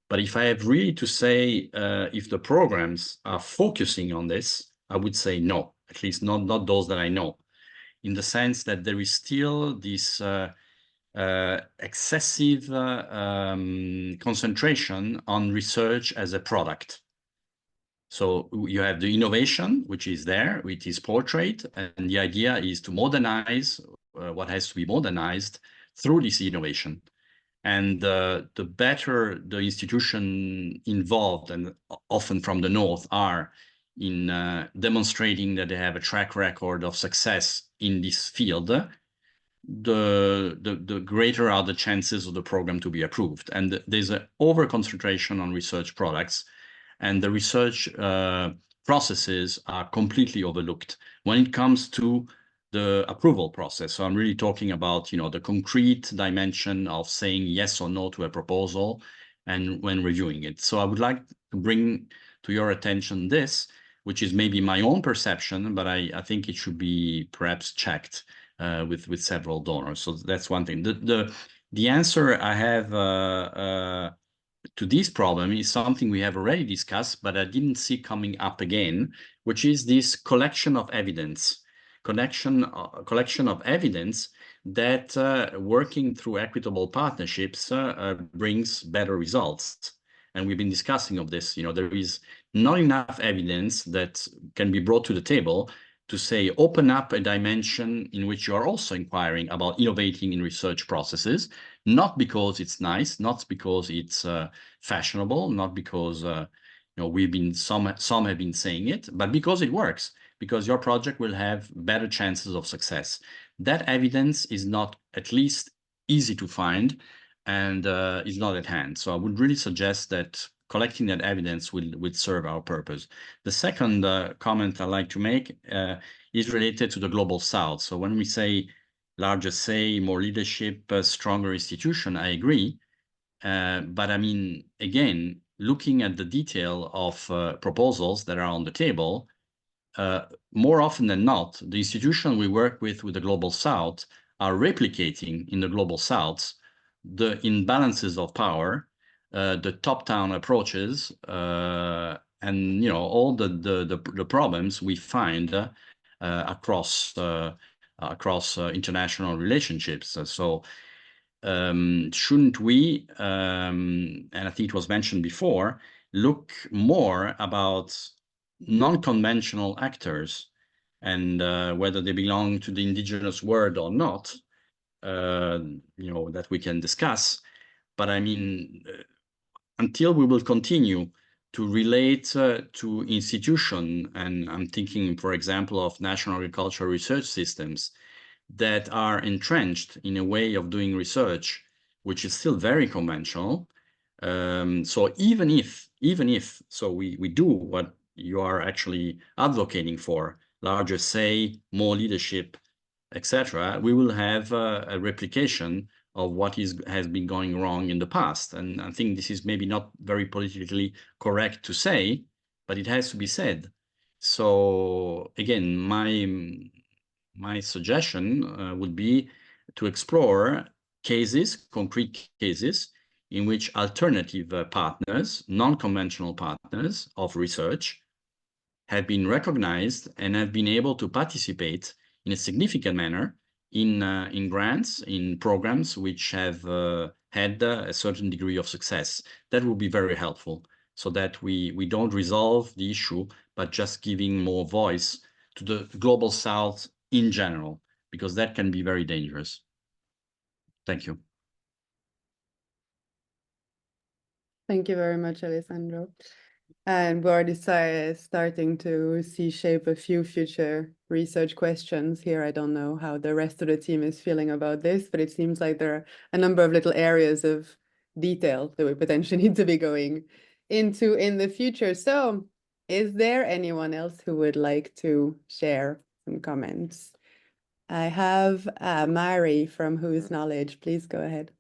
But if I have really to say, if the programs are focusing on this, I would say no, at least not those that I know, in the sense that there is still this excessive concentration on research as a product. So you have the innovation, which is there, which is portrayed, and the idea is to modernize what has to be modernized through this innovation. And the better the institution involved, and often from the North, are in demonstrating that they have a track record of success in this field, the greater are the chances of the program to be approved. And there's an over-concentration on research products, and the research processes are completely overlooked when it comes to the approval process. So I'm really talking about, the concrete dimension of saying yes or no to a proposal and when reviewing it. So I would like to bring to your attention this, which is maybe my own perception, but I think it should be perhaps checked with several donors. So that's one thing. The answer I have to this problem is something we have already discussed, but I didn't see coming up again, which is this collection of evidence. Collection of evidence that working through equitable partnerships brings better results. And we've been discussing of this. There is not enough evidence that can be brought to the table to say, open up a dimension in which you are also inquiring about innovating in research processes, not because it's nice, not because it's fashionable, not because some have been saying it, but because it works, because your project will have better chances of success. That evidence is not at least easy to find and is not at hand. So I would really suggest that collecting that evidence will serve our purpose. The second comment I'd like to make is related to the Global South. So when we say larger say, more leadership, stronger institution, I agree. But I mean, again, looking at the detail of proposals that are on the table, more often than not, the institution we work with the Global South are replicating in the Global South the imbalances of power, the top-down approaches, and all the problems we find across international relationships. So shouldn't we, and I think it was mentioned before, look more about non-conventional actors and whether they belong to the indigenous world or not, that we can discuss. But I mean, until we will continue to relate to institutions, and I'm thinking, for example, of national agricultural research systems that are entrenched in a way of doing research, which is still very conventional. So even if we do what you are actually advocating for, larger say, more leadership, etc., we will have a replication of what has been going wrong in the past. And I think this is maybe not very politically correct to say, but it has to be said. So again, my suggestion would be to explore concrete cases, in which alternative partners, non-conventional partners of research, have been recognized and have been able to participate in a significant manner in grants, in programs which have had a certain degree of success. That would be very helpful, so that we don't resolve the issue, but just giving more voice to the Global South in general, because that can be very dangerous. Thank you. Thank you very much, Alessandro. And we're already starting to see shape a few future research questions here. I don't know how the rest of the team is feeling about this, but it seems like there are a number of little areas of detail that we potentially need to be going into in the future. So is there anyone else who would like to share some comments? I have Mari from Whose Knowledge. Please go ahead.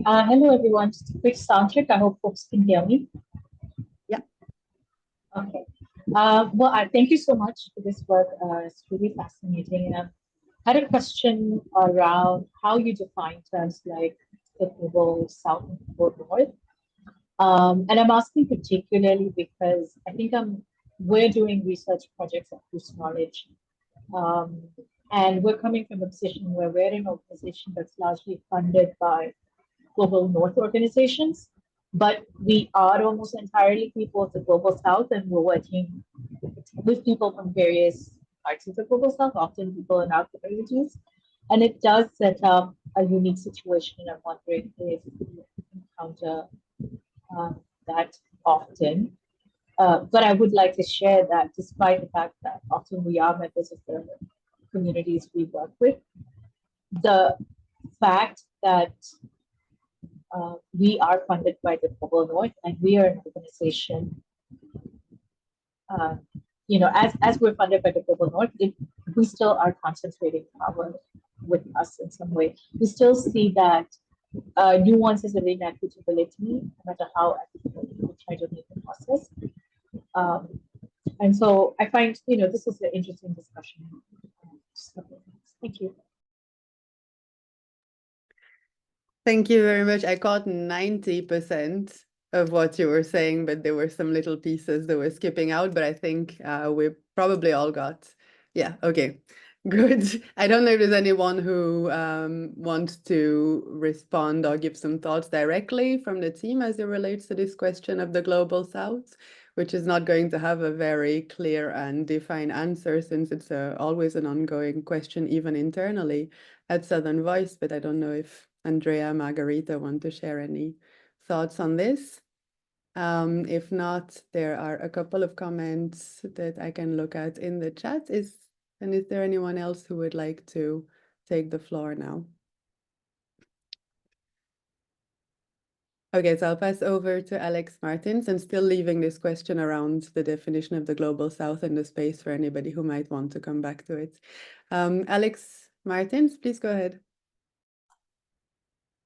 Hello, everyone. Just a quick sound check. I hope folks can hear me. Yeah. Okay. Well, thank you so much for this work. It's really fascinating. And I had a question around how you define terms like the Global South and Global North. And I'm asking particularly because I think we're doing research projects at Whose Knowledge. And we're coming from a position where we're an organization that's largely funded by Global North organizations, but we are almost entirely people of the Global South, and we're working with people from various parts of the Global South, often people in our communities. And it does set up a unique situation, and I'm wondering if you encounter that often. But I would like to share that despite the fact that often we are members of the communities we work with, the fact that we are funded by the Global North and we are an organization, as we're funded by the Global North, we still are concentrating power with us in some way. We still see that nuances of inequitability, no matter how ethical we try to make the process. And so I find, this is an interesting discussion. Thank you. Thank you very much. I caught 90% of what you were saying, but there were some little pieces that were skipping out, but I think we probably all got, yeah, okay, good. I don't know if there's anyone who wants to respond or give some thoughts directly from the team as it relates to this question of the Global South, which is not going to have a very clear and defined answer since it's always an ongoing question, even internally at Southern Voice, but I don't know if Andrea, Margarita want to share any thoughts on this. If not, there are a couple of comments that I can look at in the chat. Is there anyone else who would like to take the floor now? Okay, so I'll pass over to Alex Martins and still leaving this question around the definition of the Global South in the space for anybody who might want to come back to it. Alex Martins, please go ahead.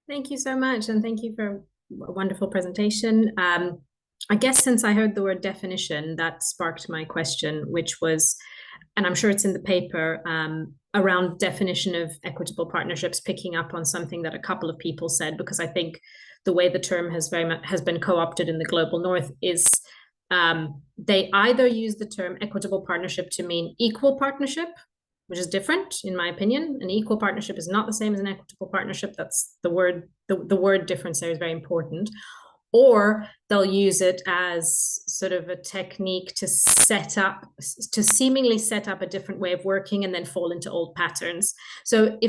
Thank you so much, and thank you for a wonderful presentation. I guess since I heard the word definition, that sparked my question, which was, and I'm sure it's in the paper, around definition of equitable partnerships, picking up on something that a couple of people said, because I think the way the term has been co-opted in the Global North is they either use the term equitable partnership to mean equal partnership, which is different, in my opinion. An equal partnership is not the same as an equitable partnership. That's the word difference there is very important. Or they'll use it as sort of a technique to seemingly set up a different way of working and then fall into old patterns. So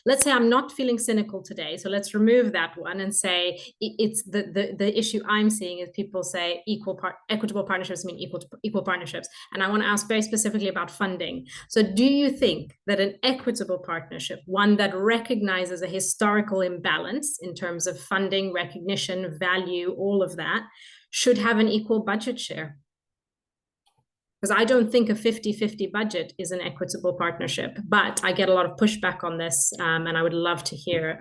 let's say I'm not feeling cynical today, so let's remove that one and say it's the issue I'm seeing is people say equitable partnerships mean equal partnerships. And I want to ask very specifically about funding. So do you think that an equitable partnership, one that recognizes a historical imbalance in terms of funding, recognition, value, all of that, should have an equal budget share? Because I don't think a 50-50 budget is an equitable partnership, but I get a lot of pushback on this, and I would love to hear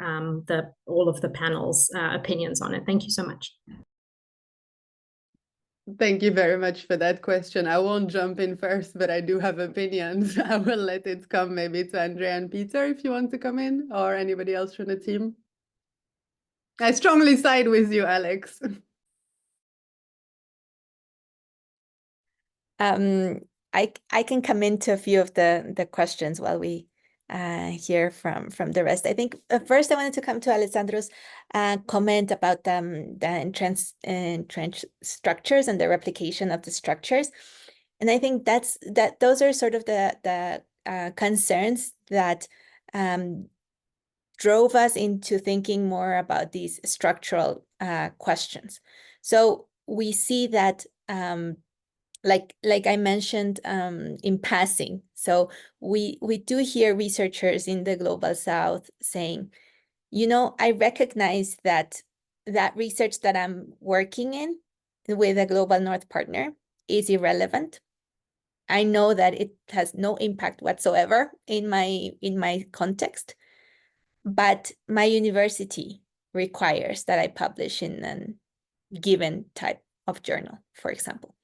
all of the panel's opinions on it. Thank you so much. Thank you very much for that question. I won't jump in first, but I do have opinions. I will let it come maybe to Andrea and Peter if you want to come in, or anybody else from the team. I strongly side with you, Alex. I can come into a few of the questions while we hear from the rest. I think first I wanted to come to Alessandro's comment about the entrenched structures and the replication of the structures, and I think those are sort of the concerns that drove us into thinking more about these structural questions. So we see that. Like I mentioned in passing, so we do hear researchers in the Global South saying, I recognize that research that I'm working in with a Global North partner is irrelevant. I know that it has no impact whatsoever in my context, but my university requires that I publish in a given type of journal, for example.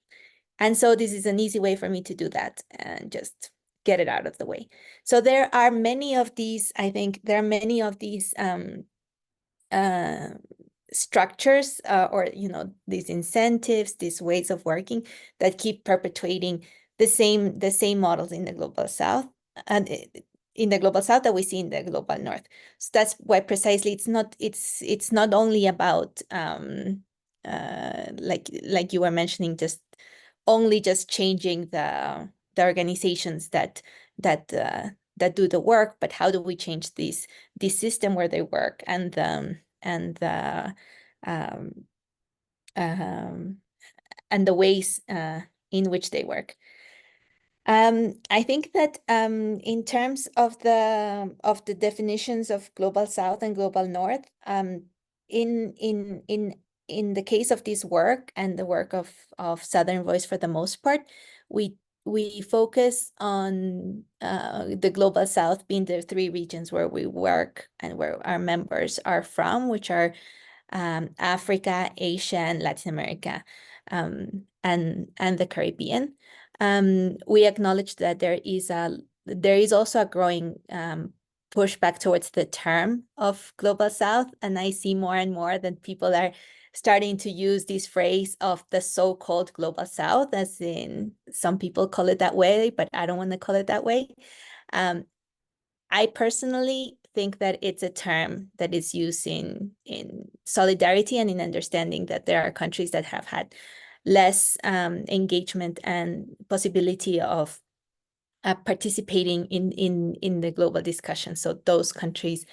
And so this is an easy way for me to do that and just get it out of the way. So there are many of these, I think there are many of these structures or, these incentives, these ways of working that keep perpetuating the same models in the Global South. And in the global south that we see in the global north. So that's why precisely it's not only about like you were mentioning, just changing the organizations that do the work, but how do we change this system where they work and the ways in which they work. I think that in terms of the definitions of global south and global north, in the case of this work and the work of Southern Voice, for the most part, we focus on the global south being the 3 regions where we work and where our members are from, which are Africa, Asia, and Latin America, and the Caribbean. We acknowledge that there is also a growing pushback towards the term of global south, and I see more and more that people are starting to use this phrase of the so-called global south, as in some people call it that way, but I don't want to call it that way. I personally think that it's a term that is used in solidarity and in understanding that there are countries that have had less engagement and possibility of participating in the global discussion. So those countries,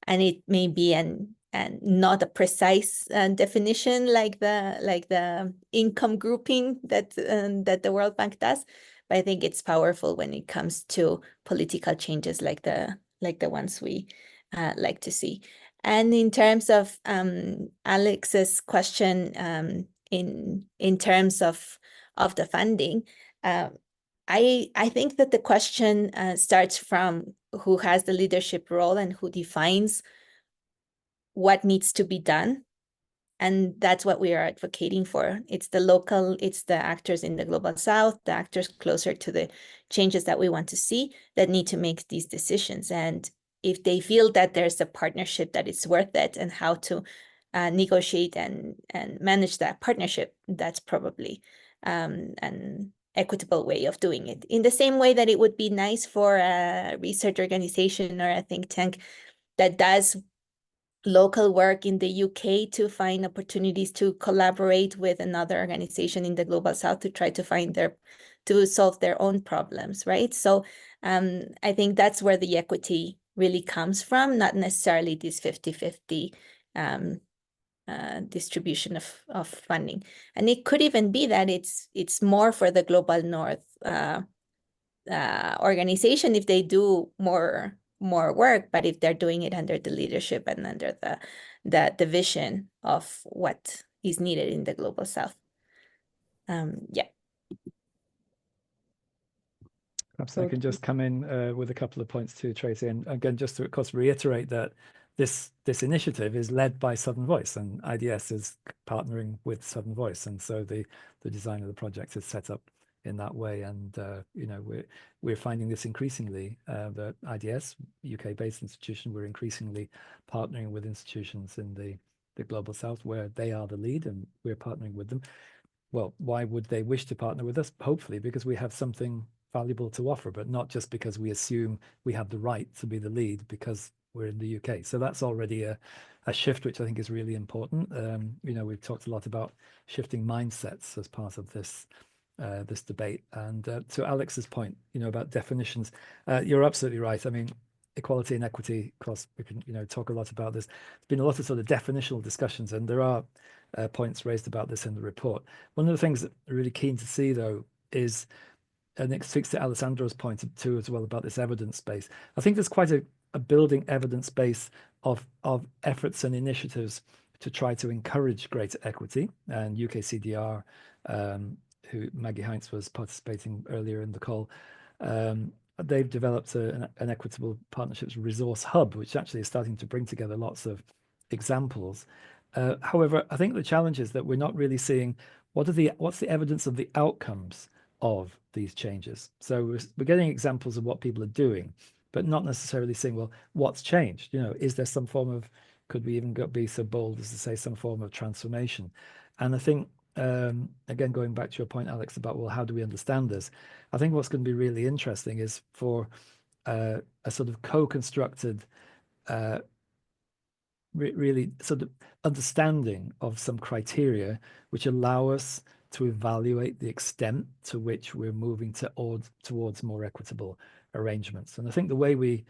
and it may be and not a precise definition like the income grouping that the World Bank does, but I think it's powerful when it comes to political changes like the ones we like to see. And in terms of Alex's question, in terms of the funding, I think that the question starts from who has the leadership role and who defines what needs to be done. And that's what we are advocating for. It's the actors in the global south, the actors closer to the changes that we want to see, that need to make these decisions. And if they feel that there's a partnership that is worth it, and how to negotiate and manage that partnership, that's probably an equitable way of doing it. In the same way that it would be nice for a research organization or a think tank that does local work in the UK to find opportunities to collaborate with another organization in the global south to try to solve their own problems, right? So I think that's where the equity really comes from, not necessarily this 50-50 distribution of funding. And it could even be that it's more for the global north organization if they do more work, but if they're doing it under the leadership and under the vision of what is needed in the global south. Yeah. Perhaps I can just come in with a couple of points too, Tracy. And again, just to, of course, reiterate that this initiative is led by Southern Voice, and IDS is partnering with Southern Voice. And so the design of the project is set up in that way. And we're finding this increasingly, that IDS, UK-based institution, we're increasingly partnering with institutions in the global south where they are the lead, and we're partnering with them. Well, why would they wish to partner with us? Hopefully because we have something valuable to offer, but not just because we assume we have the right to be the lead because we're in the UK. So that's already a shift, which I think is really important. We've talked a lot about shifting mindsets as part of this debate. And to Alex's point, about definitions, you're absolutely right. I mean, equality and equity, of course, we can talk a lot about this. There's been a lot of sort of definitional discussions, and there are points raised about this in the report. One of the things that I'm really keen to see, though, is, and it speaks to Alessandro's point too as well about this evidence base. I think there's quite a building evidence base of efforts and initiatives to try to encourage greater equity. And UKCDR, who Maggie Heinz was participating earlier in the call, they've developed an equitable partnerships resource hub, which actually is starting to bring together lots of examples. However, I think the challenge is that we're not really seeing what's the evidence of the outcomes of these changes. So we're getting examples of what people are doing, but not necessarily saying, well, what's changed? Is there some form of, could we even be so bold as to say some form of transformation? And I think, again, going back to your point, Alex, about, well, how do we understand this? I think what's going to be really interesting is for a sort of co-constructed, really sort of understanding of some criteria which allow us to evaluate the extent to which we're moving towards more equitable arrangements. And I think the way we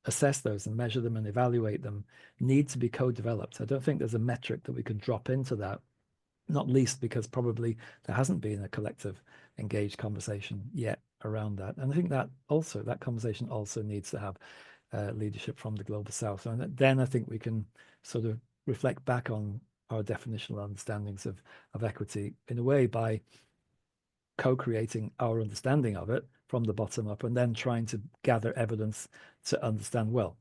assess those and measure them and evaluate them need to be co-developed. I don't think there's a metric that we can drop into that, not least because probably there hasn't been a collective engaged conversation yet around that. And I think that conversation also needs to have leadership from the Global South. And then I think we can sort of reflect back on our definitional understandings of equity in a way by co-creating our understanding of it from the bottom up and then trying to gather evidence to understand, well,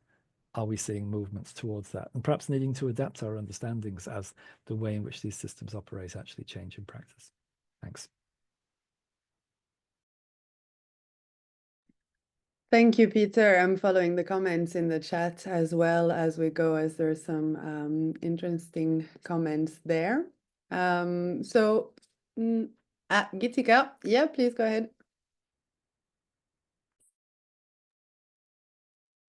are we seeing movements towards that? And perhaps needing to adapt our understandings as the way in which these systems operate actually change in practice. Thanks. Thank you, Peter. I'm following the comments in the chat as well as we go, as there's some interesting comments there. Gitika, yeah, please go ahead.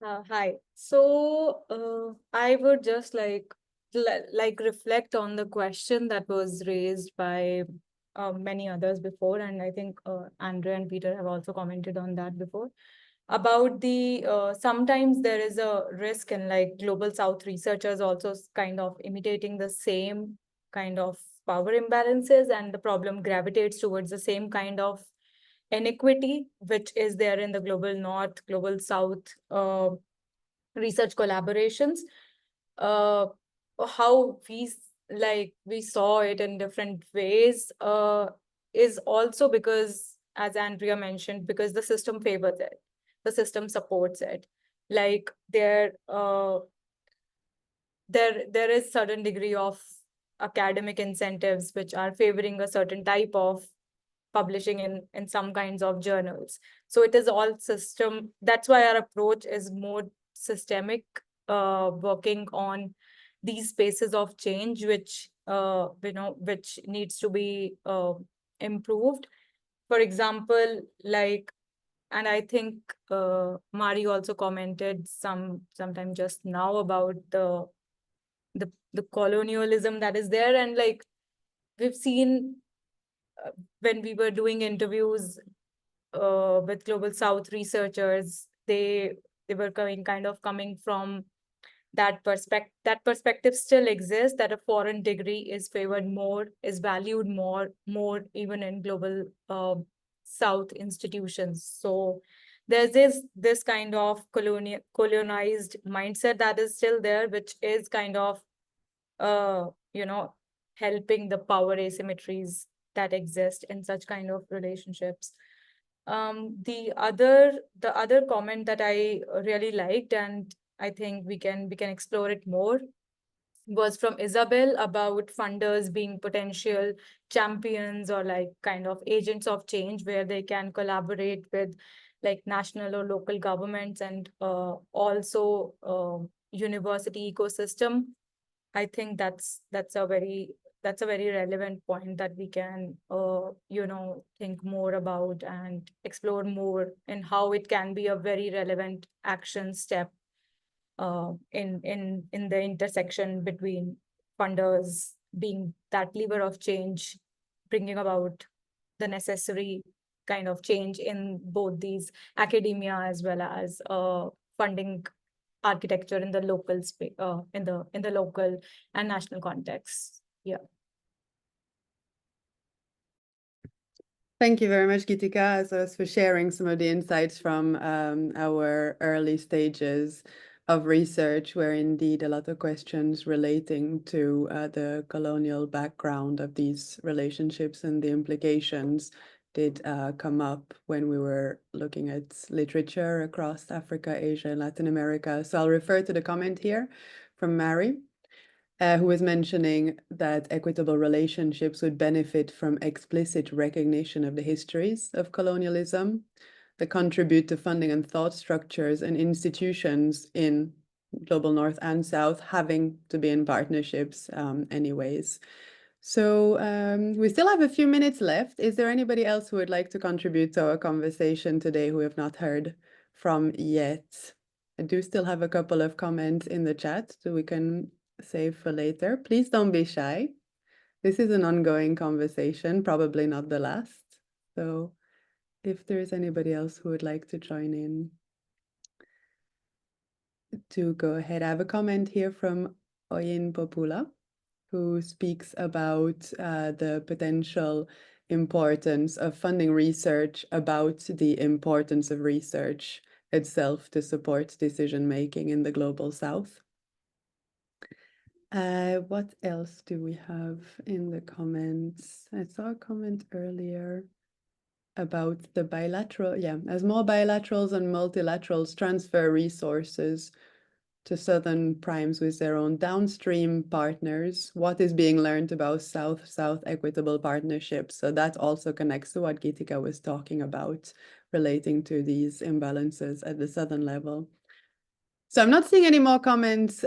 Hi. So I would just like reflect on the question that was raised by many others before, and I think Andrea and Peter have also commented on that before, about the sometimes there is a risk in like Global South researchers also kind of imitating the same kind of power imbalances, and the problem gravitates towards the same kind of inequity which is there in the Global North, Global South research collaborations. How we saw it in different ways is also because, as Andrea mentioned, because the system favors it, the system supports it. Like there is certain degree of academic incentives which are favoring a certain type of publishing in some kinds of journals. So it is all system. That's why our approach is more systemic, working on these spaces of change, which which needs to be improved. For example, like, and I think Mari also commented sometime just now about the colonialism that is there, and like we've seen when we were doing interviews with Global South researchers, they were coming from that perspective. That perspective still exists, that a foreign degree is favored more, is valued more even in Global South institutions. So there's this kind of colonized mindset that is still there, which is kind of helping the power asymmetries that exist in such kind of relationships. The other comment that I really liked, and I think we can explore it more, was from Isabel about funders being potential champions or like kind of agents of change, where they can collaborate with like national or local governments and also university ecosystem. I think that's a very relevant point that we can think more about and explore more, and how it can be a very relevant action step in the intersection between funders being that lever of change, bringing about the necessary kind of change in both these academia as well as funding architecture in the local space, in the local and national context. Yeah. Thank you very much, Gitika, as well as for sharing some of the insights from our early stages of research, where indeed a lot of questions relating to the colonial background of these relationships and the implications did come up when we were looking at literature across Africa, Asia, and Latin America. So I'll refer to the comment here from Mary, who was mentioning that equitable relationships would benefit from explicit recognition of the histories of colonialism that contribute to funding and thought structures and institutions in Global North and South having to be in partnerships anyways. So we still have a few minutes left. Is there anybody else who would like to contribute to our conversation today who have not heard from yet. I do still have a couple of comments in the chat that we can save for later. Please don't be shy. This is an ongoing conversation, probably not the last. So if there is anybody else who would like to join in, to go ahead. I have a comment here from Oyin Popula, who speaks about the potential importance of funding research, about the importance of research itself to support decision-making in the Global South. What else do we have in the comments? I saw a comment earlier about the bilateral, as more bilaterals and multilaterals transfer resources to southern primes with their own downstream partners, what is being learned about South-South equitable partnerships? So that also connects to what Gitika was talking about relating to these imbalances at the southern level. So I'm not seeing any more comments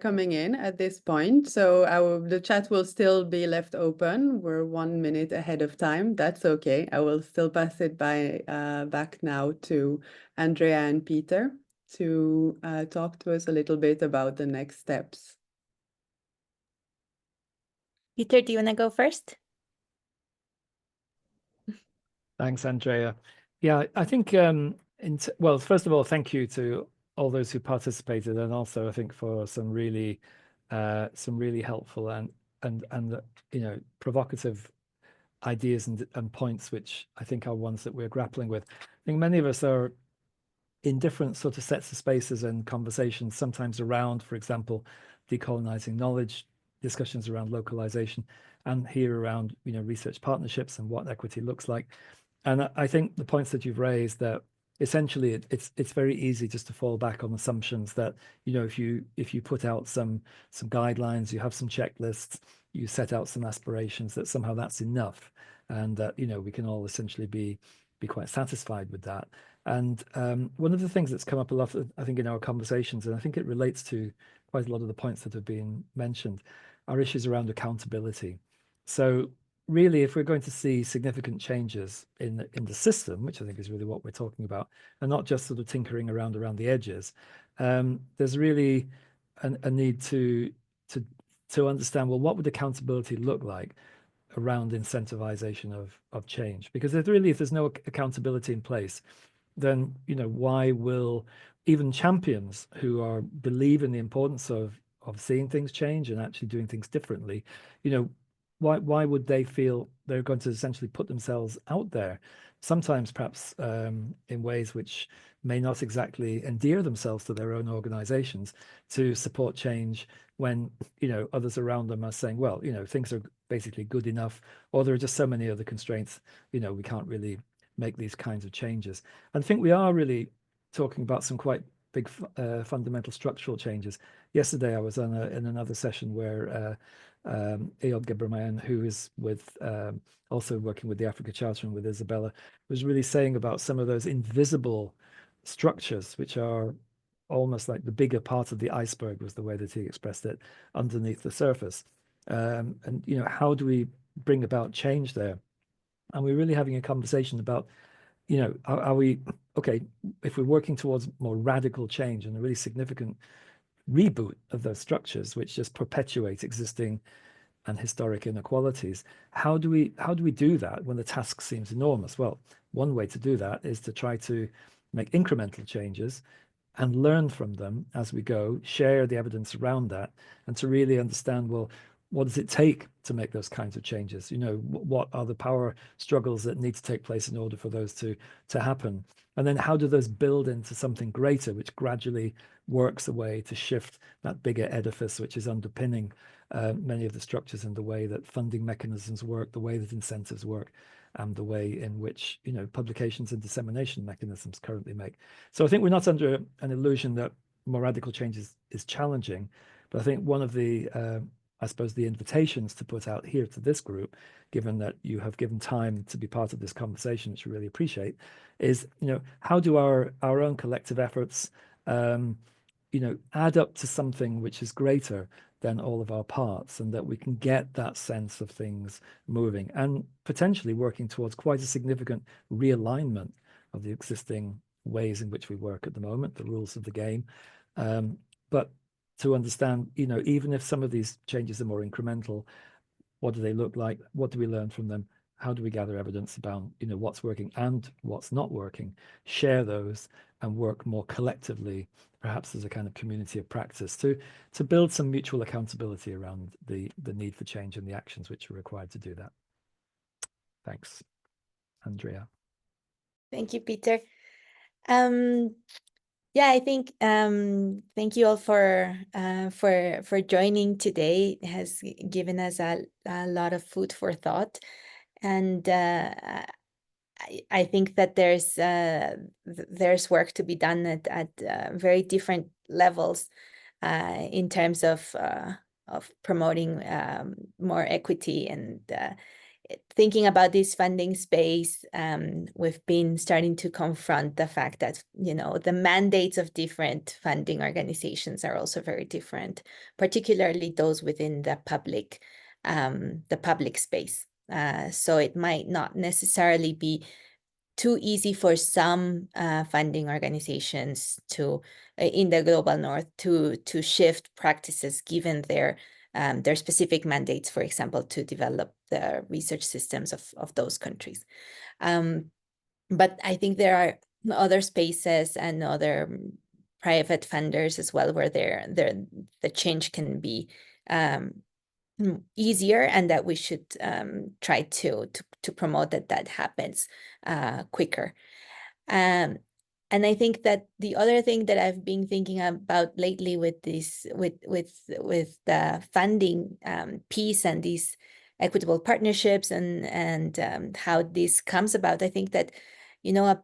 coming in at this point. So the chat will still be left open. We're 1 minute ahead of time. That's okay. I will still pass it back now to Andrea and Peter to talk to us a little bit about the next steps. Peter, do you want to go first? Thanks, Andrea. Yeah, I think, well, first of all, thank you to all those who participated, and also I think for some really helpful and provocative ideas and points, which I think are ones that we're grappling with. I think many of us are in different sort of sets of spaces and conversations, sometimes around, for example, decolonizing knowledge, discussions around localization, and here around research partnerships and what equity looks like. And I think the points that you've raised, that essentially it's very easy just to fall back on assumptions that if you put out some guidelines, you have some checklists, you set out some aspirations, that somehow that's enough, and that we can all essentially be quite satisfied with that. And one of the things that's come up a lot, I think, in our conversations, and I think it relates to quite a lot of the points that have been mentioned, are issues around accountability. So really, if we're going to see significant changes in the system, which I think is really what we're talking about, and not just sort of tinkering around the edges, there's really a need to understand, well, what would accountability look like around incentivization of change? Because if there's no accountability in place, then why will even champions who believe in the importance of seeing things change and actually doing things differently, why would they feel they're going to essentially put themselves out there, sometimes perhaps in ways which may not exactly endear themselves to their own organizations, to support change when others around them are saying, well, things are basically good enough, or there are just so many other constraints, we can't really make these kinds of changes. And I think we are really talking about some quite big fundamental structural changes. Yesterday, I was in another session where Eyod Gebremayan, who is with also working with the Africa Charter and with Isabella, was really saying about some of those invisible structures, which are almost like the bigger part of the iceberg, was the way that he expressed it, underneath the surface. And how do we bring about change there? And we're really having a conversation about, are we, okay, if we're working towards more radical change and a really significant reboot of those structures, which just perpetuate existing and historic inequalities, how do we do that when the task seems enormous? Well, one way to do that is to try to make incremental changes and learn from them as we go, share the evidence around that, and to really understand, well, what does it take to make those kinds of changes? What are the power struggles that need to take place in order for those to happen? And then how do those build into something greater, which gradually works a way to shift that bigger edifice, which is underpinning many of the structures and the way that funding mechanisms work, the way that incentives work, and the way in which publications and dissemination mechanisms currently make. So I think we're not under an illusion that more radical change is challenging, but I think one of the I suppose the invitations to put out here to this group, given that you have given time to be part of this conversation, which we really appreciate, is how do our own collective efforts add up to something which is greater than all of our parts, and that we can get that sense of things moving and potentially working towards quite a significant realignment of the existing ways in which we work at the moment, the rules of the game. But to understand, even if some of these changes are more incremental, what do they look like? What do we learn from them? How do we gather evidence about, what's working and what's not working? Share those and work more collectively, perhaps as a kind of community of practice, to build some mutual accountability around the need for change and the actions which are required to do that. Thanks, Andrea. Thank you, Peter. Yeah, I think thank you all for joining today. It has given us a lot of food for thought, and I think that there's work to be done at very different levels in terms of promoting more equity and thinking about this funding space. We've been starting to confront the fact that the mandates of different funding organizations are also very different, particularly those within the public space. So it might not necessarily be too easy for some funding organizations in the global north to shift practices given their specific mandates, for example, to develop the research systems of those countries. But I think there are other spaces and other private funders as well where the change can be easier, and that we should try to promote that happens quicker. And I think that the other thing that I've been thinking about lately with this, with the funding piece and these equitable partnerships and how this comes about, I think that a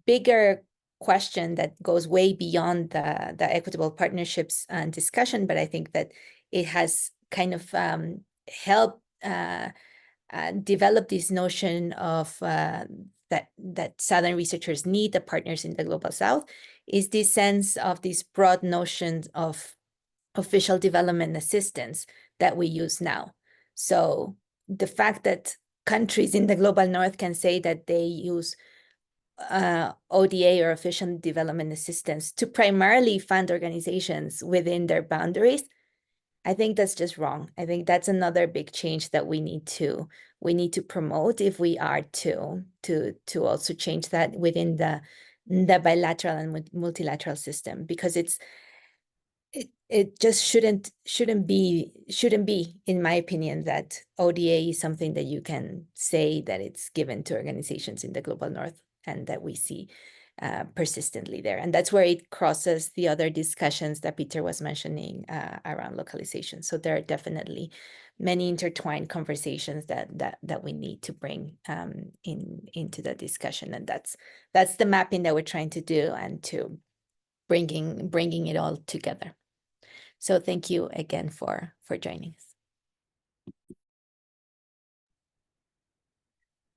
bigger question that goes way beyond the equitable partnerships discussion, but I think that it has kind of helped develop this notion of that Southern researchers need the partners in the Global South, is this sense of these broad notions of official development assistance that we use now. So the fact that countries in the Global North can say that they use ODA or official development assistance to primarily fund organizations within their boundaries, I think that's just wrong. I think that's another big change that we need to promote if we are to also change that within the bilateral and multilateral system, because it just shouldn't be, in my opinion, that ODA is something that you can say that it's given to organizations in the Global North and that we see persistently there. And that's where it crosses the other discussions that Peter was mentioning around localization. So there are definitely many intertwined conversations that we need to bring into the discussion. And that's the mapping that we're trying to do, and to bringing it all together. So thank you again for joining us.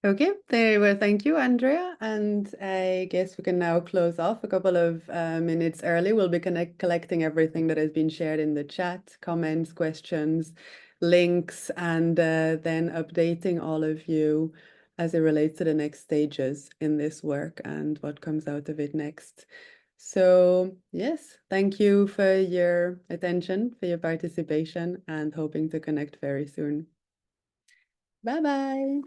Okay, well, thank you, Andrea. And I guess we can now close off a couple of minutes early. We'll be collecting everything that has been shared in the chat, comments, questions, links, and then updating all of you as it relates to the next stages in this work and what comes out of it next. So yes, thank you for your attention, for your participation, and hoping to connect very soon. Bye-bye.